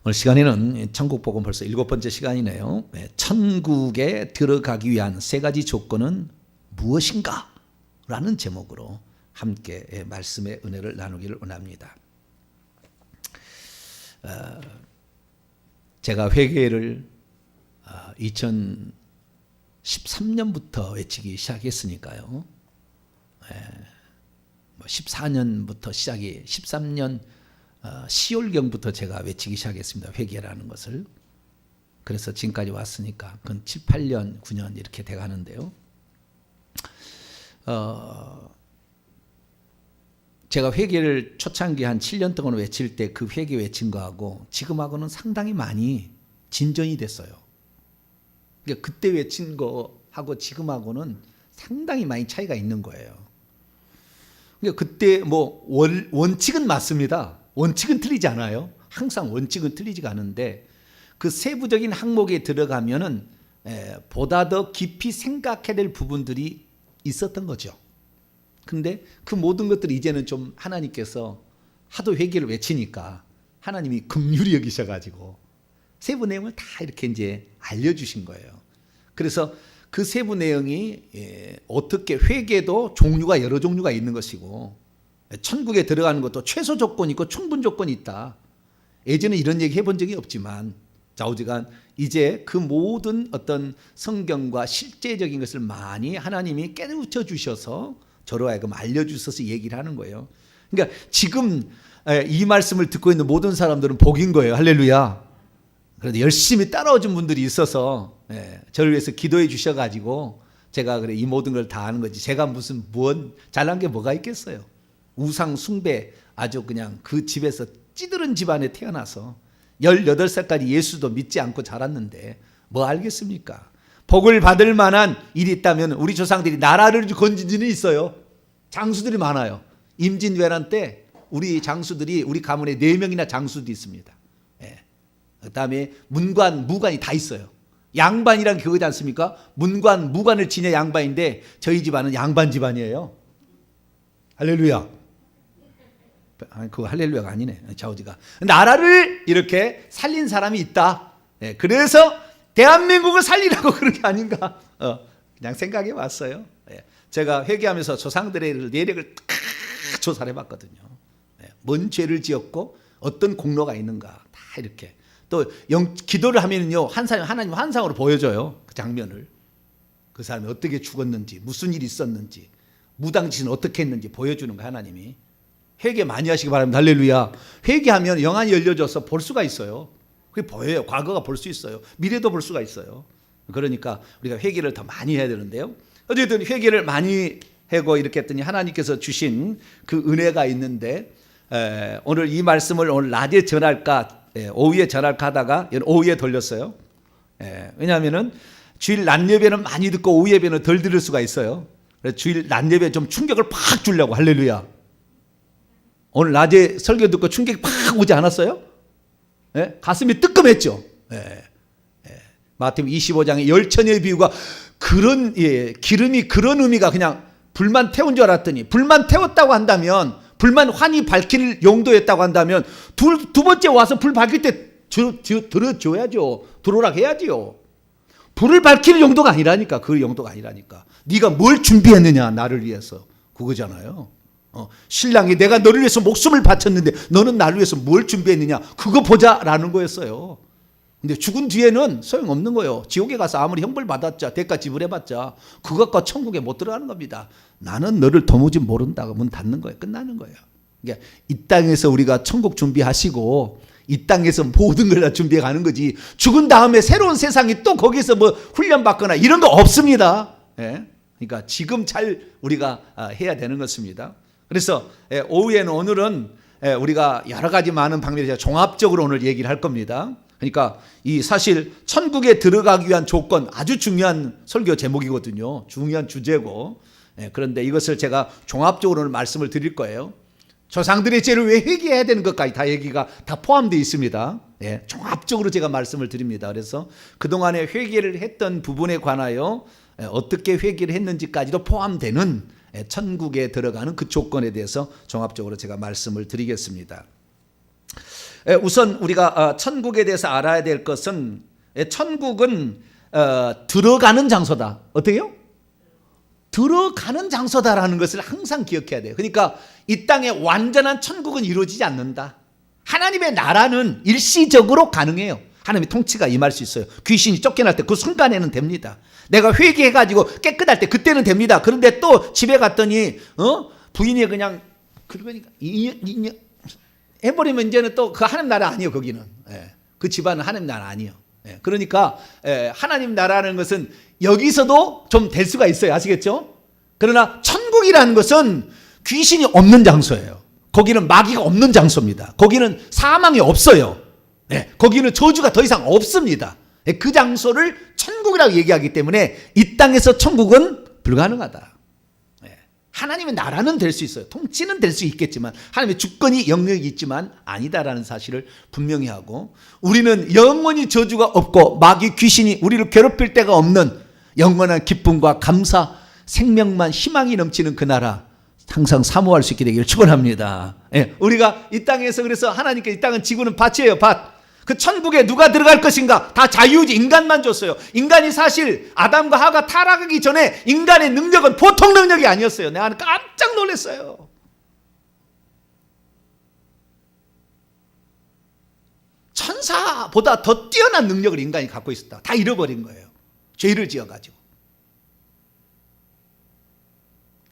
오늘 시간에는 천국복음 벌써 7번째 시간이네요. 천국에 들어가기 위한 3가지 조건은 무엇인가? 라는 제목으로 함께 말씀의 은혜를 나누기를 원합니다. 제가 회개를 2013년부터 외치기 시작했으니까요. 14년부터 시작이 13년 10월경부터 제가 외치기 시작했습니다. 회개라는 것을. 그래서 지금까지 왔으니까 그건 7, 8년, 9년 이렇게 돼가는데요. 제가 회개를 초창기 한 7년 동안 외칠 때 그 회개 외친 거하고 지금하고는 상당히 많이 진전이 됐어요. 그러니까 그때 외친 거하고 지금하고는 상당히 많이 차이가 있는 거예요. 그러니까 그때 원칙은 맞습니다. 원칙은 틀리지 않아요. 항상 원칙은 틀리지가 않은데 그 세부적인 항목에 들어가면은 보다 더 깊이 생각해야 될 부분들이 있었던 거죠. 근데 그 모든 것들이 이제는 좀 하나님께서 하도 회개를 외치니까 하나님이 긍휼히 여기셔가지고 세부 내용을 다 이렇게 이제 알려주신 거예요. 그래서 그 세부 내용이 어떻게 회개도 종류가 여러 종류가 있는 것이고 천국에 들어가는 것도 최소 조건이 있고 충분 조건이 있다. 예전에 이런 얘기 해본 적이 없지만 좌우지간 이제 그 모든 어떤 성경과 실제적인 것을 많이 하나님이 깨우쳐 주셔서 저로 하여금 알려주셔서 얘기를 하는 거예요. 그러니까 지금 이 말씀을 듣고 있는 모든 사람들은 복인 거예요. 할렐루야. 그런데 열심히 따라오신 분들이 있어서 저를 위해서 기도해 주셔가지고 제가 그래 이 모든 걸 다 아는 거지. 제가 무슨 잘난 게 뭐가 있겠어요. 우상 숭배 아주 그냥 그 집에서 찌들은 집안에 태어나서 18살까지 예수도 믿지 않고 자랐는데 뭐 알겠습니까? 복을 받을 만한 일이 있다면 우리 조상들이 나라를 건진 지는 있어요. 장수들이 많아요. 임진왜란 때 우리 장수들이 우리 가문에 4명이나 장수들이 있습니다. 그다음에 문관, 무관이 다 있어요. 양반이란 그거지 않습니까? 문관, 무관을 지녀 양반인데 저희 집안은 양반 집안이에요. 할렐루야. 그거 할렐루야가 아니네. 좌우지가. 나라를 이렇게 살린 사람이 있다. 그래서 대한민국을 살리라고 그런 게 아닌가. 그냥 생각해 봤어요. 제가 회개하면서 조상들의 내력을 다 조사를 해봤거든요. 뭔 죄를 지었고 어떤 공로가 있는가 다 이렇게. 또 기도를 하면요 하나님 환상으로 보여줘요. 그 장면을. 그 사람이 어떻게 죽었는지 무슨 일이 있었는지 무당짓은 어떻게 했는지 보여주는 거 하나님이. 회개 많이 하시기 바랍니다. 할렐루야. 회개하면 영안이 열려져서 볼 수가 있어요. 그게 보여요. 과거가 볼 수 있어요. 미래도 볼 수가 있어요. 그러니까 우리가 회개를 더 많이 해야 되는데요. 어쨌든 회개를 많이 하고 이렇게 했더니 하나님께서 주신 그 은혜가 있는데 오늘 이 말씀을 오늘 낮에 전할까 오후에 전할까 하다가 오후에 돌렸어요. 왜냐하면은 주일 낮 예배는 많이 듣고 오후 예배는 덜 들을 수가 있어요. 그래서 주일 낮 예배 좀 충격을 팍 주려고. 할렐루야. 오늘 낮에 설교 듣고 충격이 팍 오지 않았어요? 가슴이 뜨끔했죠. 마태복음 25장의 열처녀의 비유가 그런 기름이 그런 의미가 그냥 불만 태운 줄 알았더니 불만 태웠다고 한다면 불만 환히 밝힐 용도였다고 한다면 두 번째 와서 불 밝힐 때 들어줘야죠. 들어오라 해야지요. 불을 밝힐 용도가 아니라니까. 그 용도가 아니라니까. 네가 뭘 준비했느냐 나를 위해서 그거잖아요. 신랑이 내가 너를 위해서 목숨을 바쳤는데 너는 나를 위해서 뭘 준비했느냐 그거 보자라는 거였어요. 근데 죽은 뒤에는 소용없는 거예요. 지옥에 가서 아무리 형벌 받았자 대가 지불해봤자 그것과 천국에 못 들어가는 겁니다. 나는 너를 도무지 모른다고 문 닫는 거예요. 끝나는 거예요. 그러니까 이 땅에서 우리가 천국 준비하시고 이 땅에서 모든 걸 다 준비해 가는 거지 죽은 다음에 새로운 세상이 또 거기서 뭐 훈련받거나 이런 거 없습니다. 그러니까 지금 잘 우리가 해야 되는 것입니다. 그래서 오후에는 오늘은 우리가 여러 가지 많은 방면에서 종합적으로 오늘 얘기를 할 겁니다. 그러니까 이 사실 천국에 들어가기 위한 조건 아주 중요한 설교 제목이거든요. 중요한 주제고 그런데 이것을 제가 종합적으로 오늘 말씀을 드릴 거예요. 조상들의 죄를 왜 회개해야 되는 것까지 다 얘기가 다 포함되어 있습니다. 종합적으로 제가 말씀을 드립니다. 그래서 그동안에 회개를 했던 부분에 관하여 어떻게 회개를 했는지까지도 포함되는 천국에 들어가는 그 조건에 대해서 종합적으로 제가 말씀을 드리겠습니다. 우선 우리가 천국에 대해서 알아야 될 것은 천국은 들어가는 장소다. 어때요? 들어가는 장소다라는 것을 항상 기억해야 돼요. 그러니까 이 땅에 완전한 천국은 이루어지지 않는다. 하나님의 나라는 일시적으로 가능해요. 하나님의 통치가 임할 수 있어요. 귀신이 쫓겨날 때 그 순간에는 됩니다. 내가 회개해가지고 깨끗할 때 그때는 됩니다. 그런데 또 집에 갔더니 부인이 그냥 그러니까 해버리면 이제는 또 그 하나님 나라 아니에요. 거기는 그 집안은 하나님 나라 아니에요. 그러니까 하나님 나라는 것은 여기서도 좀 될 수가 있어요. 아시겠죠? 그러나 천국이라는 것은 귀신이 없는 장소예요. 거기는 마귀가 없는 장소입니다. 거기는 사망이 없어요. 거기는 저주가 더 이상 없습니다. 그 장소를 천국이라고 얘기하기 때문에 이 땅에서 천국은 불가능하다. 하나님의 나라는 될 수 있어요. 통치는 될 수 있겠지만 하나님의 주권이 영역이 있지만 아니다라는 사실을 분명히 하고, 우리는 영원히 저주가 없고 마귀 귀신이 우리를 괴롭힐 데가 없는 영원한 기쁨과 감사, 생명만 희망이 넘치는 그 나라 항상 사모할 수 있게 되기를 축원합니다. 우리가 이 땅에서 그래서 하나님께 이 땅은 지구는 밭이에요. 밭. 그 천국에 누가 들어갈 것인가? 다 자유의지 인간만 줬어요. 인간이 사실 아담과 하가 타락하기 전에 인간의 능력은 보통 능력이 아니었어요. 내가 깜짝 놀랐어요. 천사보다 더 뛰어난 능력을 인간이 갖고 있었다. 다 잃어버린 거예요. 죄를 지어가지고.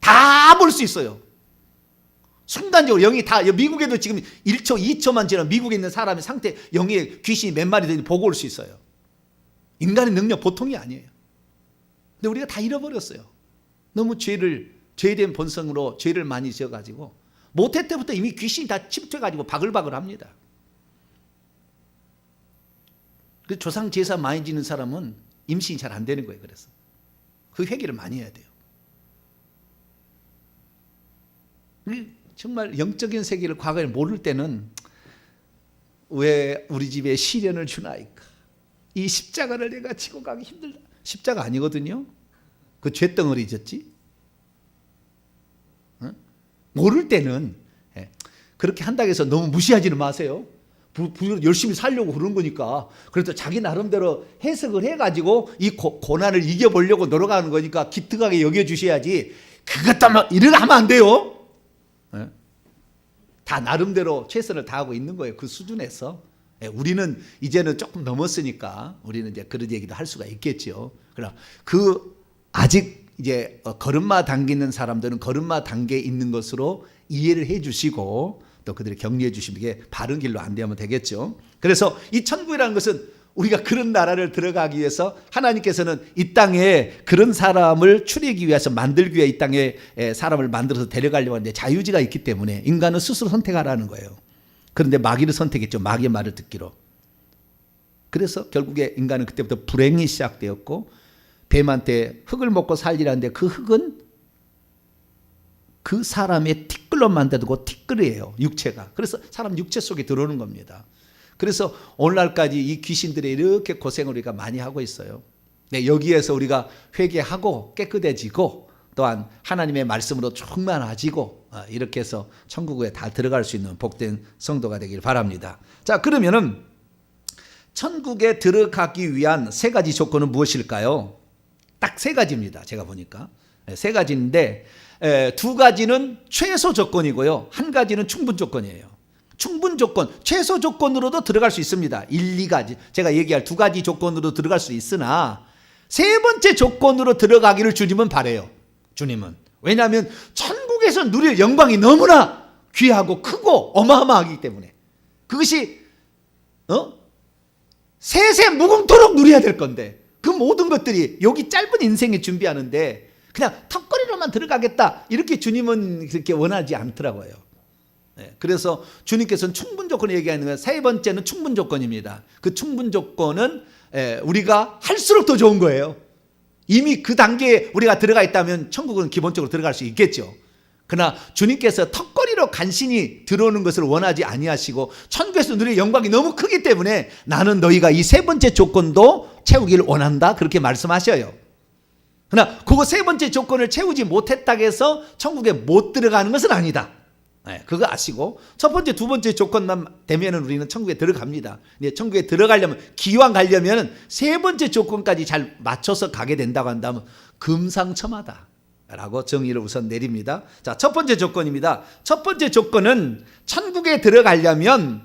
다 볼 수 있어요. 순간적으로 영이 다, 미국에도 지금 1초, 2초만 지나면 미국에 있는 사람의 상태, 영의 귀신이 몇 마리 되는지 보고 올 수 있어요. 인간의 능력 보통이 아니에요. 근데 우리가 다 잃어버렸어요. 너무 죄에 대한 본성으로 죄를 많이 지어가지고, 모태 때부터 이미 귀신이 다 침투해가지고 바글바글 합니다. 그 조상 제사 많이 지는 사람은 임신이 잘 안 되는 거예요. 그래서 그 회개를 많이 해야 돼요. 정말 영적인 세계를 과거에 모를 때는 왜 우리 집에 시련을 주나이까? 이 십자가를 내가 지고 가기 힘들다. 십자가 아니거든요. 그 죄덩어리 졌지. 모를 때는 그렇게 한다고 해서 너무 무시하지는 마세요. 열심히 살려고 그런 거니까. 그래도 자기 나름대로 해석을 해가지고 이 고난을 이겨보려고 노력하는 거니까 기특하게 여겨주셔야지. 그것도 이러고 하면 안 돼요. 다 나름대로 최선을 다하고 있는 거예요. 그 수준에서. 우리는 이제는 조금 넘었으니까 우리는 이제 그런 얘기도 할 수가 있겠죠. 그러나 아직 이제 걸음마 당기는 사람들은 걸음마 단계에 있는 것으로 이해를 해 주시고 또 그들을 격려해 주시면 이게 바른 길로 안내하면 되겠죠. 그래서 이 천국이라는 것은 우리가 그런 나라를 들어가기 위해서 하나님께서는 이 땅에 그런 사람을 추리기 위해서 만들기 위해 이 땅에 사람을 만들어서 데려가려고 하는데 자유지가 있기 때문에 인간은 스스로 선택하라는 거예요. 그런데 마귀를 선택했죠. 마귀의 말을 듣기로. 그래서 결국에 인간은 그때부터 불행이 시작되었고, 뱀한테 흙을 먹고 살리라는데 그 흙은 그 사람의 티끌로 만들고 티끌이에요. 육체가. 그래서 사람 육체 속에 들어오는 겁니다. 그래서 오늘날까지 이 귀신들이 이렇게 고생을 우리가 많이 하고 있어요. 여기에서 우리가 회개하고 깨끗해지고 또한 하나님의 말씀으로 충만해지고 이렇게 해서 천국에 다 들어갈 수 있는 복된 성도가 되길 바랍니다. 자, 그러면은 천국에 들어가기 위한 세 가지 조건은 무엇일까요? 딱 세 가지입니다. 제가 보니까 세 가지인데 두 가지는 최소 조건이고요. 한 가지는 충분 조건이에요. 충분 조건, 최소 조건으로도 들어갈 수 있습니다. 1, 2가지. 제가 얘기할 두 가지 조건으로 들어갈 수 있으나 세 번째 조건으로 들어가기를 주님은 바래요. 주님은. 왜냐하면 천국에서 누릴 영광이 너무나 귀하고 크고 어마어마하기 때문에 그것이 세세 무궁토록 누려야 될 건데 그 모든 것들이 여기 짧은 인생에 준비하는데 그냥 턱걸이로만 들어가겠다 이렇게 주님은 그렇게 원하지 않더라고요. 그래서 주님께서는 충분 조건을 얘기하는 거예요. 세 번째는 충분 조건입니다. 그 충분 조건은 우리가 할수록 더 좋은 거예요. 이미 그 단계에 우리가 들어가 있다면 천국은 기본적으로 들어갈 수 있겠죠. 그러나 주님께서 턱걸이로 간신히 들어오는 것을 원하지 아니하시고 천국에서 누릴 영광이 너무 크기 때문에 나는 너희가 이 세 번째 조건도 채우기를 원한다 그렇게 말씀하셔요. 그러나 그거 세 번째 조건을 채우지 못했다고 해서 천국에 못 들어가는 것은 아니다. 네, 그거 아시고 첫 번째, 두 번째 조건만 되면은 우리는 천국에 들어갑니다. 근데 천국에 들어가려면, 기왕 가려면 세 번째 조건까지 잘 맞춰서 가게 된다고 한다면 금상첨화다라고 정의를 우선 내립니다. 자, 첫 번째 조건입니다. 첫 번째 조건은 천국에 들어가려면은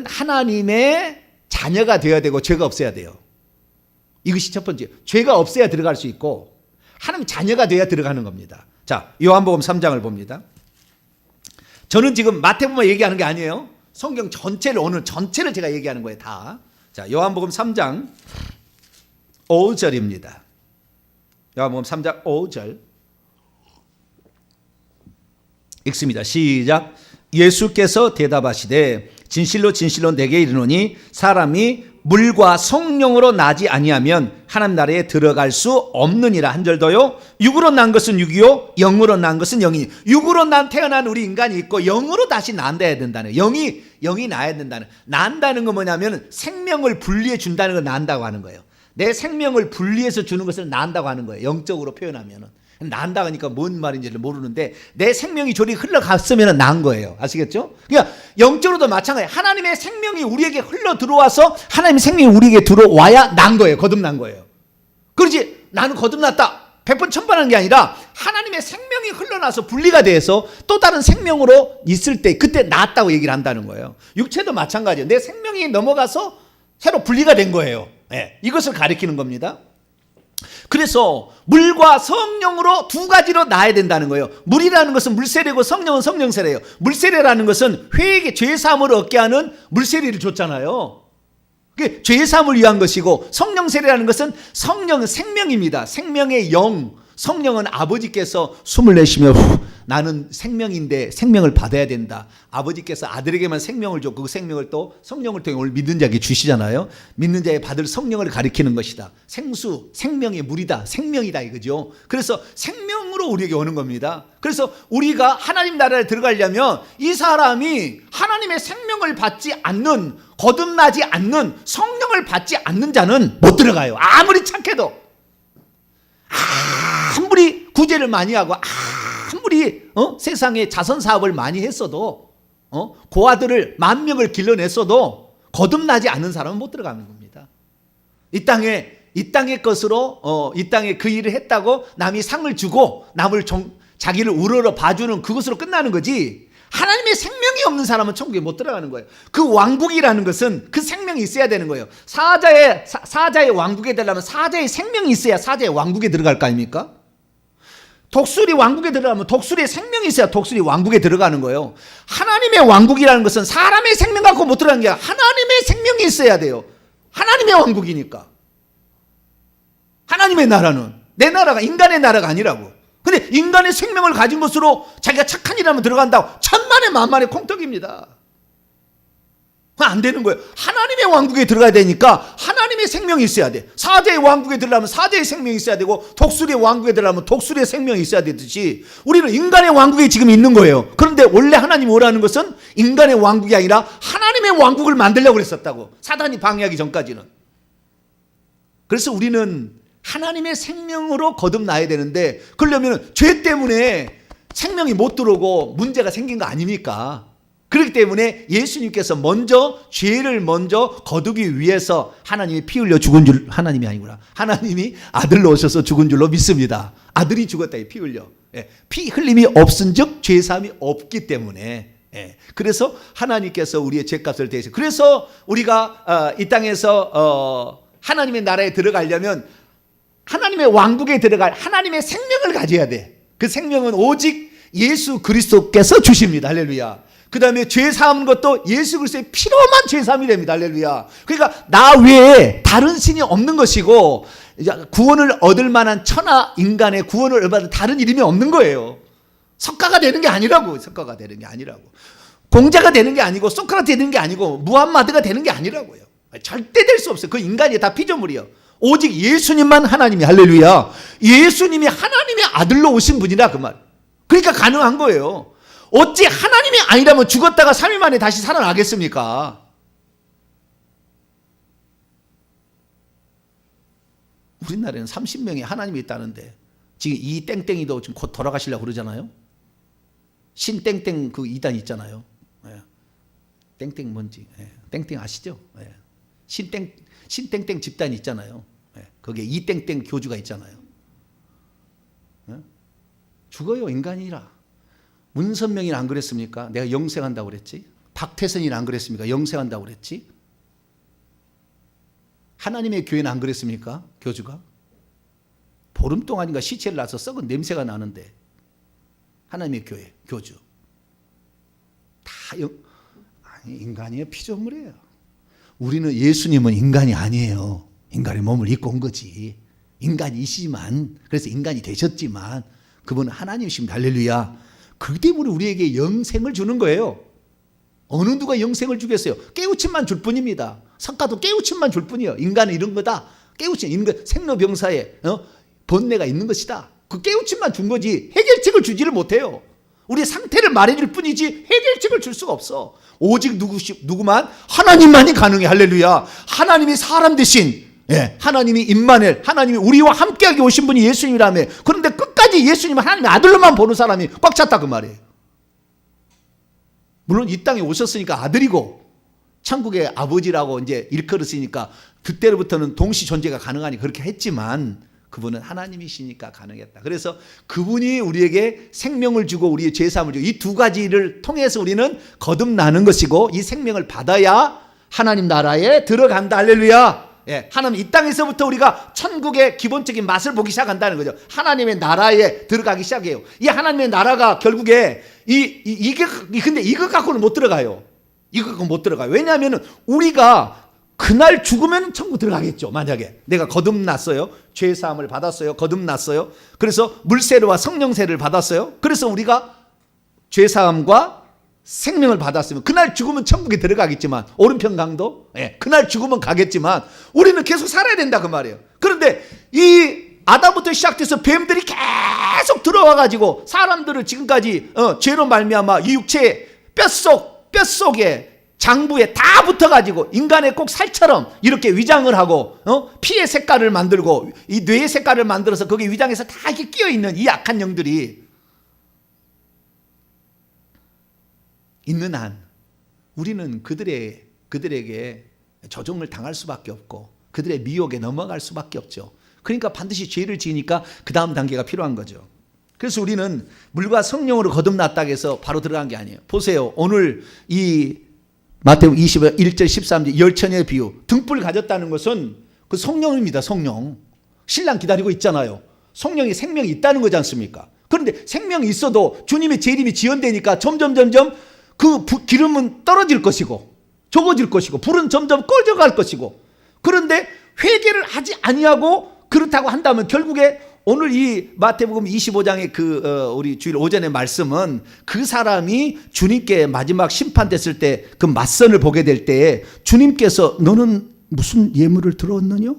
하나님의 자녀가 되어야 되고 죄가 없어야 돼요. 이것이 첫 번째. 죄가 없어야 들어갈 수 있고 하나님 자녀가 돼야 들어가는 겁니다. 자, 요한복음 3장을 봅니다. 저는 지금 마태복음만 얘기하는 게 아니에요. 성경 전체를, 오늘 전체를 제가 얘기하는 거예요, 다. 자, 요한복음 3장 5절입니다. 요한복음 3장 5절 읽습니다. 시작. 예수께서 대답하시되 진실로 진실로 내게 이르노니 사람이 물과 성령으로 나지 아니하면 하나님 나라에 들어갈 수 없느니라. 한 절 더요. 육으로 난 것은 육이요 영으로 난 것은 영이니. 육으로 태어난 우리 인간이 있고 영으로 다시 난다야 된다는, 영이 나야 된다는. 난다는 건 뭐냐면 생명을 분리해 준다는 걸 난다고 하는 거예요. 내 생명을 분리해서 주는 것을 난다고 하는 거예요. 영적으로 표현하면은. 난다 하니까 뭔 말인지를 모르는데 내 생명이 저리 흘러갔으면 난 거예요. 아시겠죠? 그러니까 영적으로도 마찬가지예요. 하나님의 생명이 우리에게 흘러 들어와서 하나님의 생명이 우리에게 들어와야 난 거예요. 거듭난 거예요. 그렇지 나는 거듭났다 100번 1000번 하는 게 아니라 하나님의 생명이 흘러나서 분리가 돼서 또 다른 생명으로 있을 때 그때 낫다고 얘기를 한다는 거예요. 육체도 마찬가지예요. 내 생명이 넘어가서 새로 분리가 된 거예요. 네, 이것을 가리키는 겁니다. 그래서 물과 성령으로 두 가지로 나야 된다는 거예요. 물이라는 것은 물세례고 성령은 성령세례예요. 물세례라는 것은 회개, 죄사함을 얻게 하는 물세례를 줬잖아요. 그게 죄사함을 위한 것이고, 성령세례라는 것은 성령은 생명입니다. 생명의 영, 성령은 아버지께서 숨을 내쉬며 나는 생명인데 생명을 받아야 된다. 아버지께서 아들에게만 생명을 줬고 그 생명을 또 성령을 통해 오늘 믿는 자에게 주시잖아요. 믿는 자에 받을 성령을 가리키는 것이다. 생수, 생명의 물이다. 생명이다 이거죠. 그래서 생명으로 우리에게 오는 겁니다. 그래서 우리가 하나님 나라에 들어가려면 이 사람이 하나님의 생명을 받지 않는, 거듭나지 않는, 성령을 받지 않는 자는 못 들어가요. 아무리 착해도. 아무리 구제를 많이 하고 아무리 세상에 자선 사업을 많이 했어도 고아들을 10,000명을 길러냈어도 거듭나지 않은 사람은 못 들어가는 겁니다. 이 땅의 것으로 이 땅에 그 일을 했다고 남이 상을 주고 남을 자기를 우러러 봐주는 그것으로 끝나는 거지, 하나님의 생명이 없는 사람은 천국에 못 들어가는 거예요. 그 왕국이라는 것은 그 생명이 있어야 되는 거예요. 사자의 왕국에 들어가면 사자의 생명이 있어야 사자의 왕국에 들어갈 거 아닙니까? 독수리 왕국에 들어가면 독수리의 생명이 있어야 독수리 왕국에 들어가는 거예요. 하나님의 왕국이라는 것은 사람의 생명 갖고 못 들어가는 게 아니라 하나님의 생명이 있어야 돼요. 하나님의 왕국이니까. 하나님의 나라는 내 나라가 인간의 나라가 아니라고. 근데 인간의 생명을 가진 것으로 자기가 착한 일하면 들어간다고 천만에 만만에 콩떡입니다. 안 되는 거예요. 하나님의 왕국에 들어가야 되니까 하나님의 생명이 있어야 돼. 사자의 왕국에 들어가면 사자의 생명이 있어야 되고, 독수리의 왕국에 들어가면 독수리의 생명이 있어야 되듯이 우리는 인간의 왕국에 지금 있는 거예요. 그런데 원래 하나님이 오라는 것은 인간의 왕국이 아니라 하나님의 왕국을 만들려고 그랬었다고, 사단이 방해하기 전까지는. 그래서 우리는 하나님의 생명으로 거듭나야 되는데, 그러려면 죄 때문에 생명이 못 들어오고 문제가 생긴 거 아닙니까? 그렇기 때문에 예수님께서 죄를 먼저 거두기 위해서 하나님이 피 흘려 죽은 줄, 하나님이 아니구나, 하나님이 아들로 오셔서 죽은 줄로 믿습니다. 아들이 죽었다, 피 흘려. 피 흘림이 없은 즉 죄사함이 없기 때문에. 그래서 하나님께서 우리의 죄값을 대신, 그래서 우리가 이 땅에서 하나님의 나라에 들어가려면 하나님의 왕국에 들어갈 하나님의 생명을 가져야 돼. 그 생명은 오직 예수 그리스도께서 주십니다. 할렐루야. 그 다음에 죄 사함 것도 예수 그리스도의 피로만 죄 사함이 됩니다. 할렐루야. 그러니까 나 외에 다른 신이 없는 것이고, 구원을 얻을 만한 천하 인간의 구원을 얻을 만한 다른 이름이 없는 거예요. 석가가 되는 게 아니라고. 석가가 되는 게 아니라고. 공자가 되는 게 아니고, 소크라테 되는 게 아니고, 무함마드가 되는 게 아니라고요. 절대 될 수 없어요. 그 인간이 다 피조물이요. 오직 예수님만 하나님이. 할렐루야. 예수님이 하나님의 아들로 오신 분이라 그 말. 그러니까 가능한 거예요. 어찌 하나님이 아니라면 죽었다가 3일 만에 다시 살아나겠습니까? 우리나라에는 30명이 하나님이 있다는데 지금 이 땡땡이도 지금 곧 돌아가시려고 그러잖아요. 신땡땡 그 이단 있잖아요. 예. 땡땡 뭔지. 예. 땡땡 아시죠? 예. 신땡땡 집단 있잖아요. 예. 거기에 이땡땡 교주가 있잖아요. 예? 죽어요, 인간이라. 문선명이는 안 그랬습니까? 내가 영생한다고 그랬지. 박태선이는 안 그랬습니까? 영생한다고 그랬지. 하나님의 교회는 안 그랬습니까? 교주가 보름 동안인가 시체를 놔서 썩은 냄새가 나는데 하나님의 교회 교주 다 아니, 인간이에요. 피조물이에요. 우리는 예수님은 인간이 아니에요. 인간의 몸을 입고 온 거지. 인간이시지만, 그래서 인간이 되셨지만 그분은 하나님이십니다. 할렐루야. 그 때문에 우리에게 영생을 주는 거예요. 어느 누가 영생을 주겠어요? 깨우침만 줄 뿐입니다. 석가도 깨우침만 줄 뿐이에요. 인간은 이런 거다. 깨우침, 인간 생로병사에 번뇌가 있는 것이다. 그 깨우침만 준 거지 해결책을 주지를 못해요. 우리의 상태를 말해줄 뿐이지 해결책을 줄 수가 없어. 오직 누구만? 하나님만이 가능해. 할렐루야. 하나님이 사람 대신, 하나님이 임마누엘, 하나님이 우리와 함께하게 오신 분이 예수님이라며. 그런데 끝까지 예수님은 하나님의 아들로만 보는 사람이 꽉 찼다 그 말이에요. 물론 이 땅에 오셨으니까 아들이고 천국의 아버지라고 이제 일컬었으니까 그때로부터는 동시 존재가 가능하니 그렇게 했지만 그분은 하나님이시니까 가능했다. 그래서 그분이 우리에게 생명을 주고 우리의 죄사함을 주고 이 두 가지를 통해서 우리는 거듭나는 것이고 이 생명을 받아야 하나님 나라에 들어간다. 할렐루야. 하나님 이 땅에서부터 우리가 천국의 기본적인 맛을 보기 시작한다는 거죠. 하나님의 나라에 들어가기 시작해요. 이 하나님의 나라가 결국에 근데 이거 갖고는 못 들어가요. 이거 갖고 못 들어가요. 왜냐하면 우리가 그날 죽으면 천국 들어가겠죠. 만약에 내가 거듭났어요. 죄사함을 받았어요. 거듭났어요. 그래서 물세례와 성령세를 받았어요. 그래서 우리가 죄사함과 생명을 받았으면 그날 죽으면 천국에 들어가겠지만 오른편 강도 그날 죽으면 가겠지만 우리는 계속 살아야 된다 그 말이에요. 그런데 이 아담부터 시작돼서 뱀들이 계속 들어와 가지고 사람들을 지금까지 죄로 말미암아 이 육체의 뼛속에 장부에 다 붙어가지고 인간의 꼭 살처럼 이렇게 위장을 하고 피의 색깔을 만들고 이 뇌의 색깔을 만들어서 거기에 위장해서 다 이렇게 끼어있는 이 악한 영들이 있는 한 우리는 그들에게 조종을 당할 수밖에 없고 그들의 미혹에 넘어갈 수밖에 없죠. 그러니까 반드시 죄를 지으니까 그 다음 단계가 필요한 거죠. 그래서 우리는 물과 성령으로 거듭났다고 해서 바로 들어간 게 아니에요. 보세요. 오늘 이 마태복음 21절 13절 열처녀의 비유 등불 가졌다는 것은 그 성령입니다. 성령. 신랑 기다리고 있잖아요. 성령이 생명이 있다는 거지 않습니까? 그런데 생명이 있어도 주님의 재림이 지연되니까 점점 그 기름은 떨어질 것이고 적어질 것이고 불은 점점 꺼져갈 것이고 그런데 회개를 하지 아니하고 그렇다고 한다면 결국에 오늘 이 마태복음 25장의 우리 주일 오전의 말씀은 그 사람이 주님께 마지막 심판됐을 때 그 맞선을 보게 될 때에 주님께서 너는 무슨 예물을 들어왔느냐?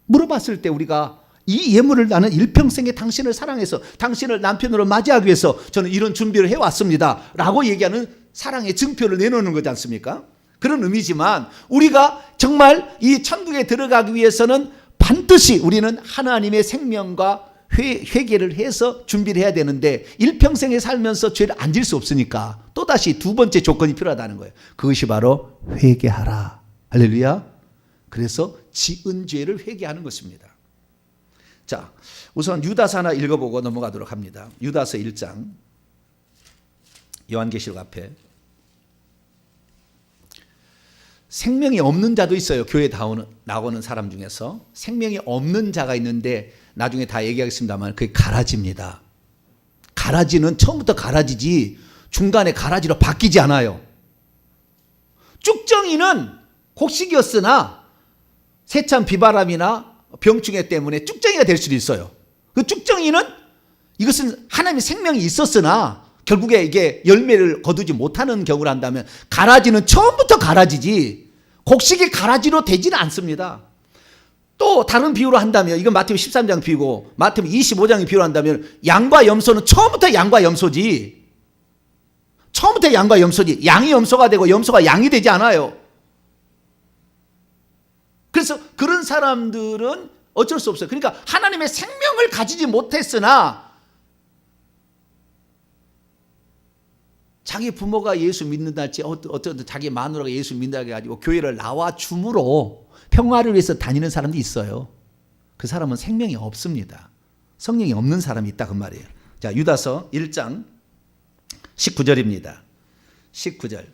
물어봤을 때 우리가 이 예물을 나는 일평생에 당신을 사랑해서 당신을 남편으로 맞이하기 위해서 저는 이런 준비를 해왔습니다 라고 얘기하는 사랑의 증표를 내놓는 거지 않습니까? 그런 의미지만 우리가 정말 이 천국에 들어가기 위해서는 반드시 우리는 하나님의 생명과 회개를 해서 준비를 해야 되는데 일평생에 살면서 죄를 안 질 수 없으니까 또다시 두 번째 조건이 필요하다는 거예요. 그것이 바로 회개하라. 할렐루야. 그래서 지은 죄를 회개하는 것입니다. 자, 우선 유다서 하나 읽어보고 넘어가도록 합니다. 유다서 1장 요한계시록 앞에 생명이 없는 자도 있어요. 교회에 나오는 사람 중에서 생명이 없는 자가 있는데 나중에 다 얘기하겠습니다만 그게 가라지입니다. 가라지는 처음부터 가라지지 중간에 가라지로 바뀌지 않아요. 쭉정이는 곡식이었으나 세찬 비바람이나 병충해 때문에 쭉정이가 될 수도 있어요. 그 쭉정이는 이것은 하나님의 생명이 있었으나 결국에 이게 열매를 거두지 못하는 경우를 한다면 가라지는 처음부터 가라지지 곡식이 가라지로 되지는 않습니다. 또 다른 비유로 한다면 이건 마태복음 13장 비유고 마태복음 25장의 비유로 한다면 양과 염소는 처음부터 양과 염소지. 처음부터 양과 염소지. 양이 염소가 되고 염소가 양이 되지 않아요. 그래서 그런 사람들은 어쩔 수 없어요. 그러니까 하나님의 생명을 가지지 못했으나 자기 부모가 예수 믿는다 할지 어떤 자기 마누라가 예수 믿는다 해가지고 교회를 나와 줌으로 평화를 위해서 다니는 사람도 있어요. 그 사람은 생명이 없습니다. 성령이 없는 사람이 있다 그 말이에요. 자, 유다서 1장 19절입니다. 19절.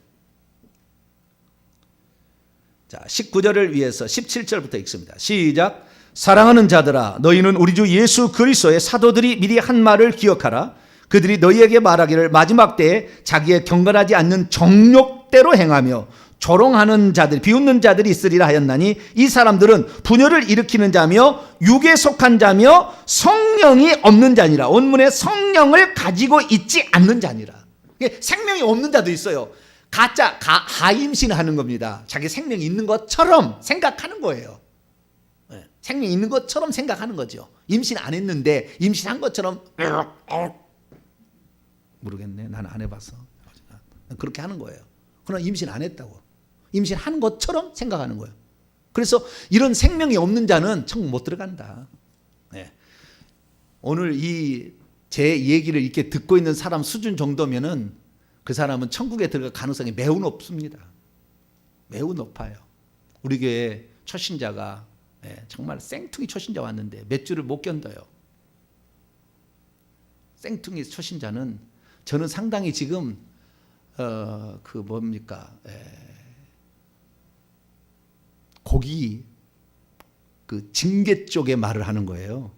자, 19절을 위해서 17절부터 읽습니다. 시작. 사랑하는 자들아, 너희는 우리 주 예수 그리스도의 사도들이 미리 한 말을 기억하라. 그들이 너희에게 말하기를 마지막 때에 자기의 경건하지 않는 정욕대로 행하며 조롱하는 자들, 비웃는 자들이 있으리라 하였나니 이 사람들은 분열을 일으키는 자며 육에 속한 자며 성령이 없는 자니라. 원문에 성령을 가지고 있지 않는 자니라. 생명이 없는 자도 있어요. 가임신하는 겁니다. 자기 생명이 있는 것처럼 생각하는 거예요. 생명이 있는 것처럼 생각하는 거죠. 임신 안 했는데 임신한 것처럼 모르겠네. 나는 안 해봤어. 그렇게 하는 거예요. 그러나 임신 안 했다고. 임신한 것처럼 생각하는 거예요. 그래서 이런 생명이 없는 자는 천국 못 들어간다. 네. 오늘 제 얘기를 이렇게 듣고 있는 사람 수준 정도면은 그 사람은 천국에 들어갈 가능성이 매우 높습니다. 매우 높아요. 우리 교회 초신자가 정말 생뚱이 초신자 왔는데 몇 주를 못 견뎌요. 생뚱이 초신자는 저는 상당히 지금 고기 징계 쪽의 말을 하는 거예요.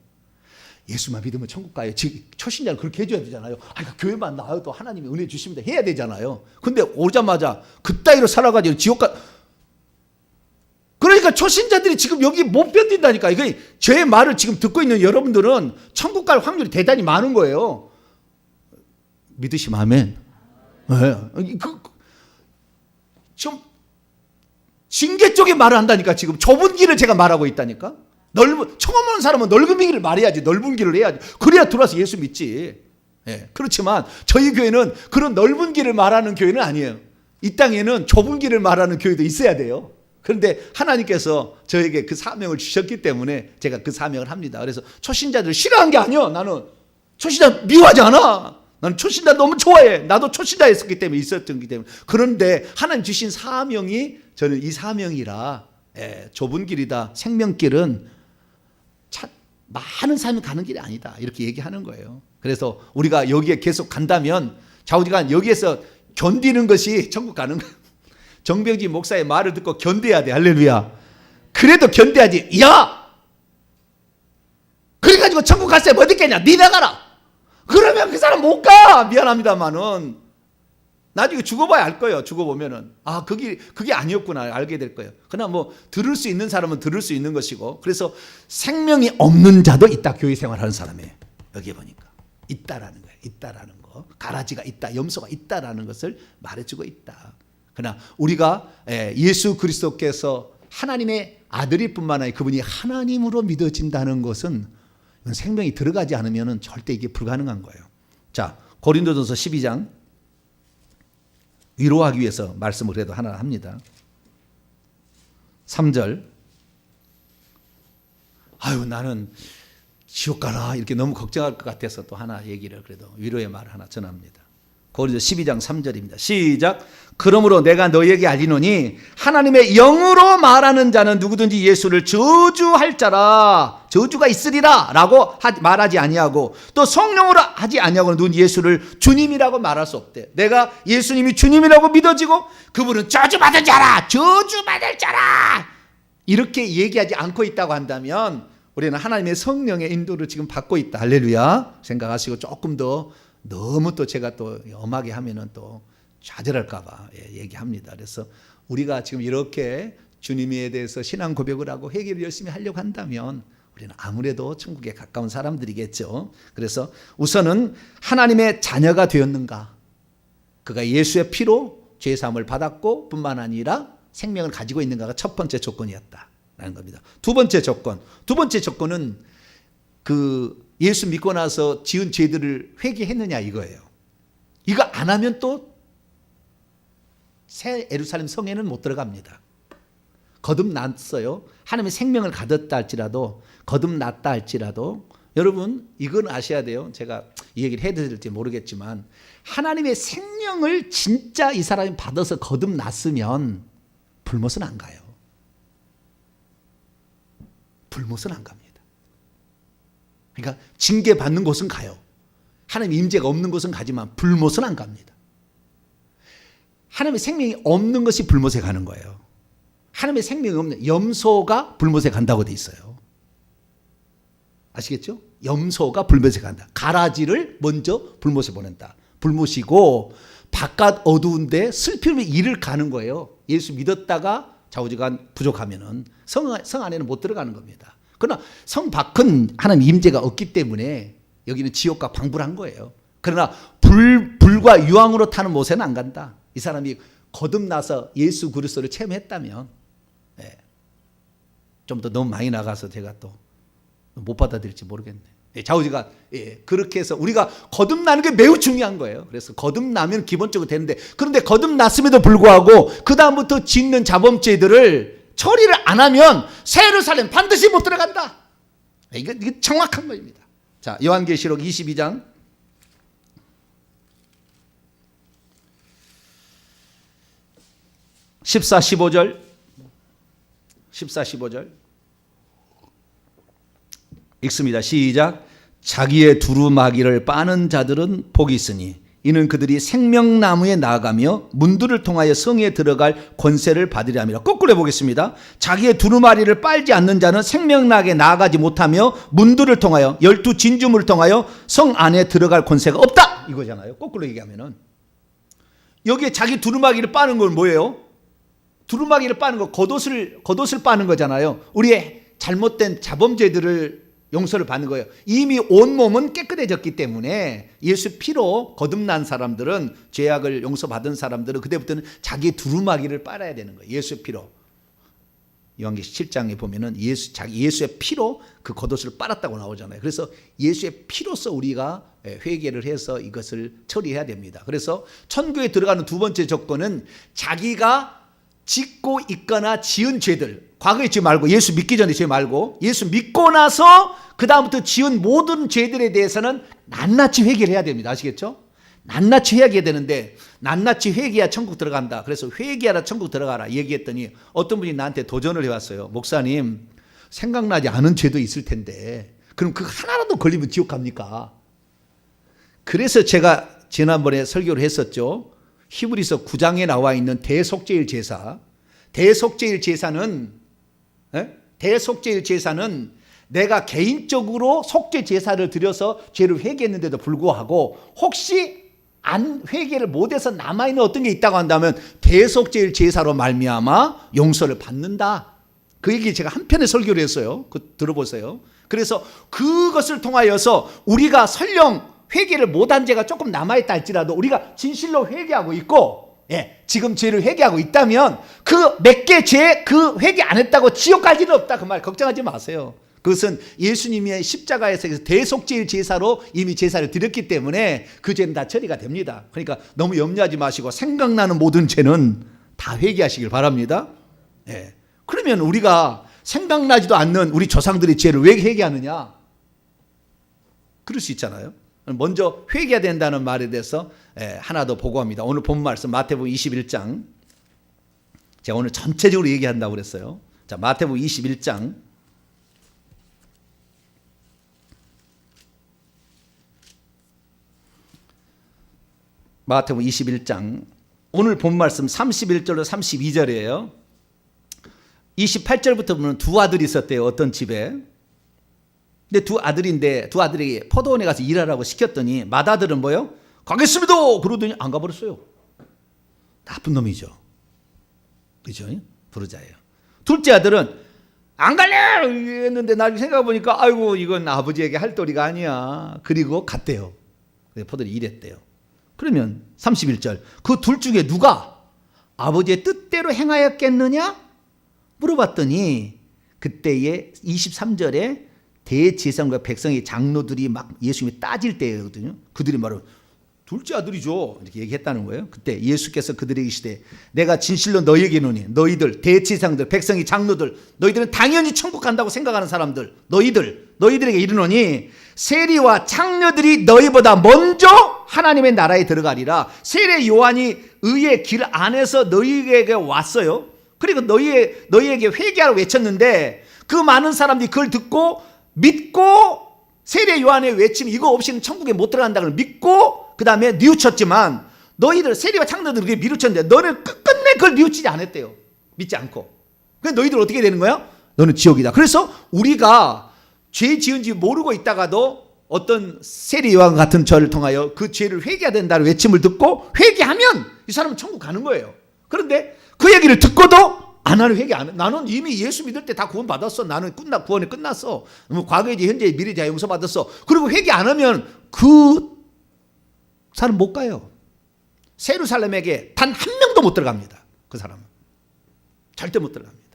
예수만 믿으면 천국 가요. 초신자는 그렇게 해줘야 되잖아요. 교회만 나와도 하나님이 은혜 주십니다. 해야 되잖아요. 근데 오자마자 그따위로 살아가지고 지옥 가. 그러니까 초신자들이 지금 여기 못 견딘다니까. 제 말을 지금 듣고 있는 여러분들은 천국 갈 확률이 대단히 많은 거예요. 믿으시면 아멘. 네. 좀 징계 쪽에 말을 한다니까. 지금 좁은 길을 제가 말하고 있다니까. 처음 오는 사람은 넓은 길을 말해야지. 넓은 길을 해야지. 그래야 들어와서 예수 믿지. 네. 그렇지만 저희 교회는 그런 넓은 길을 말하는 교회는 아니에요. 이 땅에는 좁은 길을 말하는 교회도 있어야 돼요. 그런데 하나님께서 저에게 그 사명을 주셨기 때문에 제가 그 사명을 합니다. 그래서 초신자들 싫어한 게 아니야. 나는 초신자 미워하지 않아. 나는 초신자 너무 좋아해. 나도 초신자였기 때문에 있었기 때문에. 그런데 하나님 주신 사명이 저는 이 사명이라 좁은 길이다. 생명길은 많은 사람이 가는 길이 아니다. 이렇게 얘기하는 거예요. 그래서 우리가 여기에 계속 간다면 좌우지간 여기에서 견디는 것이 천국 가는 거예요. 정병지 목사의 말을 듣고 견뎌야 돼. 할렐루야. 그래도 견뎌야지. 야! 그래가지고 천국 갈 사람 어디 있겠냐? 니 나가라. 그러면 그 사람 못 가. 미안합니다만은 나중에 죽어봐야 알 거예요. 죽어보면은 그게 아니었구나 알게 될 거예요. 그러나 들을 수 있는 사람은 들을 수 있는 것이고, 그래서 생명이 없는 자도 있다. 교회 생활하는 사람에 여기 보니까 있다라는 거예요. 있다라는 거, 가라지가 있다, 염소가 있다라는 것을 말해주고 있다. 그러나 우리가 예수 그리스도께서 하나님의 아들일 뿐만 아니라 그분이 하나님으로 믿어진다는 것은 생명이 들어가지 않으면 절대 이게 불가능한 거예요. 자, 고린도전서 12장 위로하기 위해서 말씀을 그래도 하나 합니다. 3절. 나는 지옥 가나 이렇게 너무 걱정할 것 같아서 또 하나 얘기를 그래도 위로의 말을 하나 전합니다. 고린도서 12장 3절입니다. 시작. 그러므로 내가 너희에게 알리노니 하나님의 영으로 말하는 자는 누구든지 예수를 저주할 자라, 저주가 있으리라 라고 말하지 아니하고, 또 성령으로 하지 아니하고는 누군 예수를 주님이라고 말할 수 없대. 내가 예수님이 주님이라고 믿어지고 그분은 저주받은 자라, 저주받을 자라 이렇게 얘기하지 않고 있다고 한다면 우리는 하나님의 성령의 인도를 지금 받고 있다. 할렐루야 생각하시고, 조금 더 너무 또 제가 또 엄하게 하면은 또 좌절할까봐 얘기합니다. 그래서 우리가 지금 이렇게 주님에 대해서 신앙 고백을 하고 회개를 열심히 하려고 한다면 우리는 아무래도 천국에 가까운 사람들이겠죠. 그래서 우선은 하나님의 자녀가 되었는가, 그가 예수의 피로 죄사함을 받았고 뿐만 아니라 생명을 가지고 있는가가 첫 번째 조건이었다라는 겁니다. 두 번째 조건은 예수 믿고 나서 지은 죄들을 회개했느냐 이거예요. 이거 안 하면 또 새 예루살렘 성에는 못 들어갑니다. 거듭났어요. 하나님의 생명을 가졌다 할지라도, 거듭났다 할지라도 여러분 이건 아셔야 돼요. 제가 이 얘기를 해드릴지 모르겠지만 하나님의 생명을 진짜 이 사람이 받아서 거듭났으면 불못은 안 가요. 불못은 안 갑니다. 그러니까 징계받는 곳은 가요. 하나님의 임재가 없는 곳은 가지만 불못은 안 갑니다. 하나님의 생명이 없는 것이 불못에 가는 거예요. 하나님의 생명이 없는 염소가 불못에 간다고 돼 있어요. 아시겠죠? 염소가 불못에 간다. 가라지를 먼저 불못에 보낸다. 불못이고 바깥 어두운데 슬픔의 일을 가는 거예요. 예수 믿었다가 좌우지간 부족하면은 성 안에는 못 들어가는 겁니다. 그러나 성 밖은 하나님 임재가 없기 때문에 여기는 지옥과 방불한 거예요. 그러나 불과 유황으로 타는 못에는 안 간다. 이 사람이 거듭나서 예수 그리스도를 체험했다면 좀 더 너무 많이 나가서 제가 또 못 받아들일지 모르겠네. 좌우지간 그렇게 해서 우리가 거듭나는 게 매우 중요한 거예요. 그래서 거듭나면 기본적으로 되는데 그런데 거듭났음에도 불구하고 그 다음부터 짓는 자범죄들을 처리를 안 하면 새 예루살렘 반드시 못 들어간다. 이게 정확한 거입니다. 자, 요한계시록 22장 14, 15절 14, 15절 읽습니다. 시작. 자기의 두루마기를 빠는 자들은 복이 있으니 이는 그들이 생명나무에 나아가며 문들을 통하여 성에 들어갈 권세를 받으리 함이라. 거꾸로 해보겠습니다. 자기의 두루마리를 빨지 않는 자는 생명나무에 나아가지 못하며 문들을 통하여 12 진주문을 통하여 성 안에 들어갈 권세가 없다 이거잖아요. 거꾸로 얘기하면은 여기에 자기 두루마기를 빠는 건 뭐예요? 두루마기를 빠는 거 겉옷을 빠는 거잖아요. 우리의 잘못된 자범죄들을 용서를 받는 거예요. 이미 온몸은 깨끗해졌기 때문에 예수 피로 거듭난 사람들은 죄악을 용서받은 사람들은 그때부터는 자기 두루마기를 빨아야 되는 거예요. 예수 피로. 요한계시록 7장에 보면은 예수의 피로 그 겉옷을 빨았다고 나오잖아요. 그래서 예수의 피로서 우리가 회개를 해서 이것을 처리해야 됩니다. 그래서 천국에 들어가는 두 번째 조건은 자기가 짓고 있거나 지은 죄들, 과거에 죄 말고 예수 믿기 전에 죄 말고 예수 믿고 나서 그 다음부터 지은 모든 죄들에 대해서는 낱낱이 회개를 해야 됩니다. 아시겠죠? 낱낱이 회개해야 되는데 낱낱이 회개해야 천국 들어간다. 그래서 회개하라 천국 들어가라 얘기했더니 어떤 분이 나한테 도전을 해왔어요. 목사님 생각나지 않은 죄도 있을 텐데 그럼 그 하나라도 걸리면 지옥 갑니까? 그래서 제가 지난번에 설교를 했었죠. 히브리서 9장에 나와 있는 대속죄일 제사. 대속죄일 제사는 내가 개인적으로 속죄 제사를 드려서 죄를 회개했는데도 불구하고 혹시 안 회개를 못해서 남아있는 어떤 게 있다고 한다면 대속죄일 제사로 말미암아 용서를 받는다. 그 얘기 제가 한 편의 설교를 했어요. 그 들어보세요. 그래서 그것을 통하여서 우리가 설령 회개를 못한 죄가 조금 남아있다 할지라도 우리가 진실로 회개하고 있고 지금 죄를 회개하고 있다면 그 몇 개 죄 그 회개 안 했다고 지옥 갈 일은 없다. 그 말 걱정하지 마세요. 그것은 예수님의 십자가에서 대속죄일 제사로 이미 제사를 드렸기 때문에 그 죄는 다 처리가 됩니다. 그러니까 너무 염려하지 마시고 생각나는 모든 죄는 다 회개하시길 바랍니다. 그러면 우리가 생각나지도 않는 우리 조상들의 죄를 왜 회개하느냐? 그럴 수 있잖아요. 먼저 회개해야 된다는 말에 대해서 하나 더 보고합니다. 오늘 본 말씀 마태복음 21장. 제가 오늘 전체적으로 얘기한다고 그랬어요. 자, 마태복음 21장. 마태복음 21장. 오늘 본 말씀 31절로 32절이에요. 28절부터 보면 두 아들이 있었대요. 어떤 집에. 근데 두 아들이 포도원에 가서 일하라고 시켰더니 맏아들은 뭐요? 가겠습니다! 그러더니 안 가버렸어요. 나쁜 놈이죠. 그죠? 부르자예요. 둘째 아들은 안 갈래! 했는데 나중에 생각해보니까 아이고 이건 아버지에게 할 도리가 아니야. 그리고 갔대요. 포도원에 일했대요. 그러면 31절 그 둘 중에 누가 아버지의 뜻대로 행하였겠느냐? 물어봤더니 그때의 23절에 대제사장과 백성의 장로들이 막 예수님이 따질 때거든요. 그들이 말하면 둘째 아들이죠. 이렇게 얘기했다는 거예요. 그때 예수께서 그들에게 이르시되 내가 진실로 너희에게 이르노니 너희들 대제사장들 백성이 장로들 너희들은 당연히 천국 간다고 생각하는 사람들 너희들에게 이르노니 세리와 창녀들이 너희보다 먼저 하나님의 나라에 들어가리라. 세례 요한이 의의 길 안에서 너희에게 왔어요. 그리고 너희에게 회개하라고 외쳤는데 그 많은 사람들이 그걸 듣고 믿고 세례 요한의 외침 이거 없이는 천국에 못 들어간다는 걸 믿고 그 다음에 뉘우쳤지만 너희들 세리와 창녀들을 그렇게 밀어쳤는데 너는 끝끝내 그걸 뉘우치지 않았대요. 믿지 않고. 그래서 너희들 어떻게 되는 거야? 너는 지옥이다. 그래서 우리가 죄 지은지 모르고 있다가도 어떤 세리 요한 같은 저를 통하여 그 죄를 회개해야 된다는 외침을 듣고 회개하면 이 사람은 천국 가는 거예요. 그런데 그 얘기를 듣고도 나는 회개 안 해. 나는 이미 예수 믿을 때 다 구원 받았어. 나는 구원이 끝났어. 과거이지 현재이지 미래이지 다 용서 받았어. 그리고 회개 안 하면 그 사람 못 가요. 세루살렘에게 단 한 명도 못 들어갑니다. 그 사람은 절대 못 들어갑니다.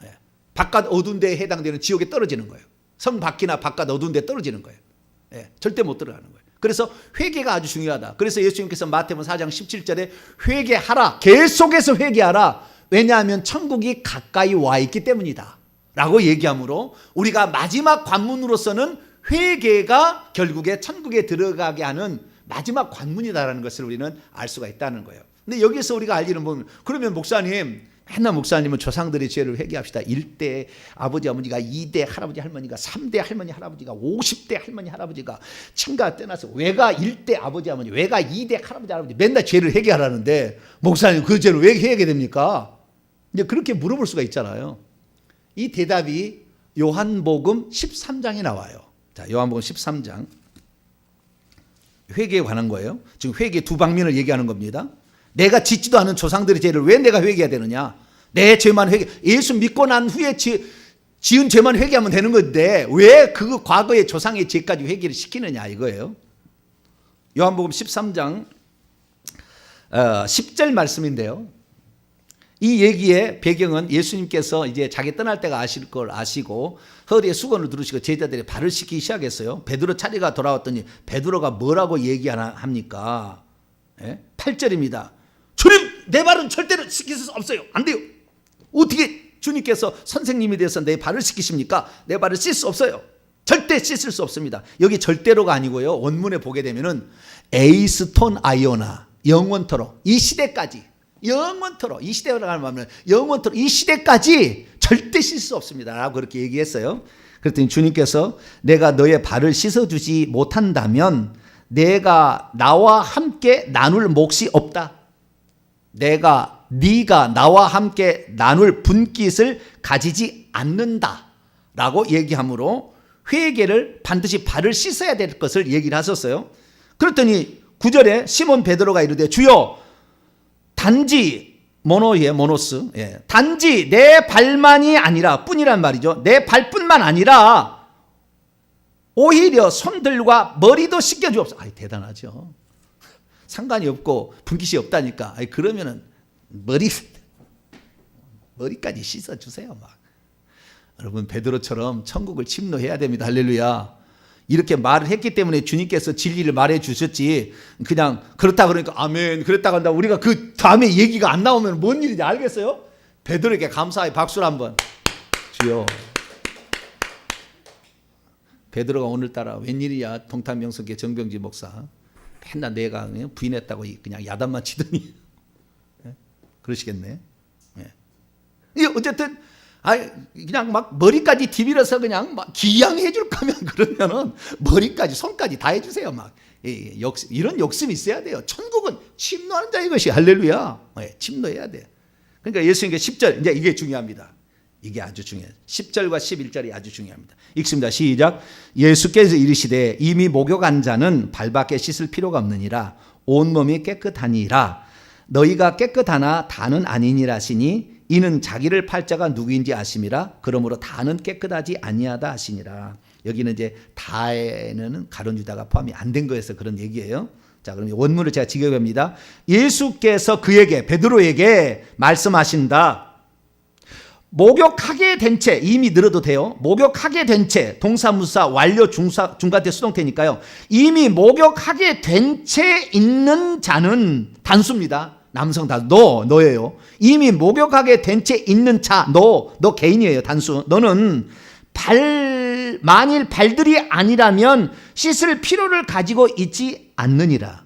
예. 바깥 어두운 데에 해당되는 지옥에 떨어지는 거예요. 성 밖이나 바깥 어두운 데에 떨어지는 거예요. 예. 절대 못 들어가는 거예요. 그래서 회개가 아주 중요하다. 그래서 예수님께서 마태복음 4장 17절에 회개하라. 계속해서 회개하라. 왜냐하면 천국이 가까이 와 있기 때문이다 라고 얘기하므로 우리가 마지막 관문으로서는 회개가 결국에 천국에 들어가게 하는 마지막 관문이다라는 것을 우리는 알 수가 있다는 거예요. 근데 여기서 우리가 알기는 보면 그러면 목사님 맨날 목사님은 조상들의 죄를 회개합시다. 1대 아버지 어머니가 2대 할아버지 할머니가 3대 할머니 할아버지가 50대 할머니 할아버지가 친가 떠나서 외가 1대 아버지 어머니 외가 2대 할아버지 할아버지 맨날 죄를 회개하라는데 목사님 그 죄를 왜 회개해야 됩니까? 이제 그렇게 물어볼 수가 있잖아요. 이 대답이 요한복음 13장에 나와요. 자, 요한복음 13장 회개에 관한 거예요. 지금 회개 두 방면을 얘기하는 겁니다. 내가 짓지도 않은 조상들의 죄를 왜 내가 회개해야 되느냐? 내 죄만 회개. 예수 믿고 난 후에 지은 죄만 회개하면 되는 건데 왜 그 과거의 조상의 죄까지 회개를 시키느냐 이거예요. 요한복음 13장 10절 말씀인데요. 이 얘기의 배경은 예수님께서 이제 자기 떠날 때가 아실 걸 아시고 허리에 수건을 두르시고 제자들이 발을 씻기 시작했어요. 베드로 차례가 돌아왔더니 베드로가 뭐라고 얘기합니까? 예? 8절입니다. 주님 내 발은 절대로 씻길 수 없어요. 안 돼요. 어떻게 주님께서 선생님이 돼서 내 발을 씻기십니까? 내 발을 씻을 수 없어요. 절대 씻을 수 없습니다. 여기 절대로가 아니고요. 원문에 보게 되면은 에이스톤 아이오나 영원토록 이 시대까지 영원토록 이 시대로 가면 영원토록 이 시대까지 절대 씻을 수 없습니다 라고 그렇게 얘기했어요. 그랬더니 주님께서 내가 너의 발을 씻어주지 못한다면 내가 나와 함께 나눌 몫이 없다. 네가 나와 함께 나눌 분깃을 가지지 않는다 라고 얘기하므로 회개를 반드시 발을 씻어야 될 것을 얘기를 하셨어요. 그랬더니 9절에 시몬 베드로가 이르되 주여 단지 모노스 단지 내 발만이 아니라 뿐이란 말이죠. 내 발뿐만 아니라 오히려 손들과 머리도 씻겨주옵소서. 대단하죠. 상관이 없고 분깃이 없다니까. 그러면은 머리까지 씻어주세요. 막. 여러분 베드로처럼 천국을 침노해야 됩니다. 할렐루야. 이렇게 말을 했기 때문에 주님께서 진리를 말해 주셨지 그냥 그렇다 그러니까 아멘 그랬다고 한다 우리가 그 다음에 얘기가 안 나오면 뭔 일인지 알겠어요? 베드로에게 감사의 박수를 한번 주여. 베드로가 오늘따라 웬일이야 동탄명성교 정병지 목사 맨날 내가 부인했다고 그냥 야단만 치더니 그러시겠네. 어쨌든 그냥 막 머리까지 디밀어서 그냥 막 기양해 줄 거면 그러면은 머리까지 손까지 다 해주세요. 막 이런 욕심이 있어야 돼요. 천국은 침노하는 자 이것이 할렐루야. 침노해야 돼. 그러니까 예수님께 10절 이제 이게 중요합니다. 이게 아주 중요해요. 10절과 11절이 아주 중요합니다. 읽습니다. 시작. 예수께서 이르시되 이미 목욕한 자는 발밖에 씻을 필요가 없느니라 온몸이 깨끗하니라 너희가 깨끗하나 다는 아니니라 하시니 이는 자기를 팔 자가 누구인지 아심이라 그러므로 다는 깨끗하지 아니하다 하시니라. 여기는 이제 다에는 가룟 유다가 포함이 안 된 거에서 그런 얘기예요. 자, 그럼 원문을 제가 직역합니다. 예수께서 그에게 베드로에게 말씀하신다. 목욕하게 된 채, 이미 늘어도 돼요. 목욕하게 된 채, 동사무사 완료 중간태 수동태니까요. 이미 목욕하게 된 채 있는 자는 단수입니다. 남성 단수. 너예요. 이미 목욕하게 된 채 있는 자, 너 개인이에요. 단수. 너는 만일 발들이 아니라면 씻을 필요를 가지고 있지 않느니라.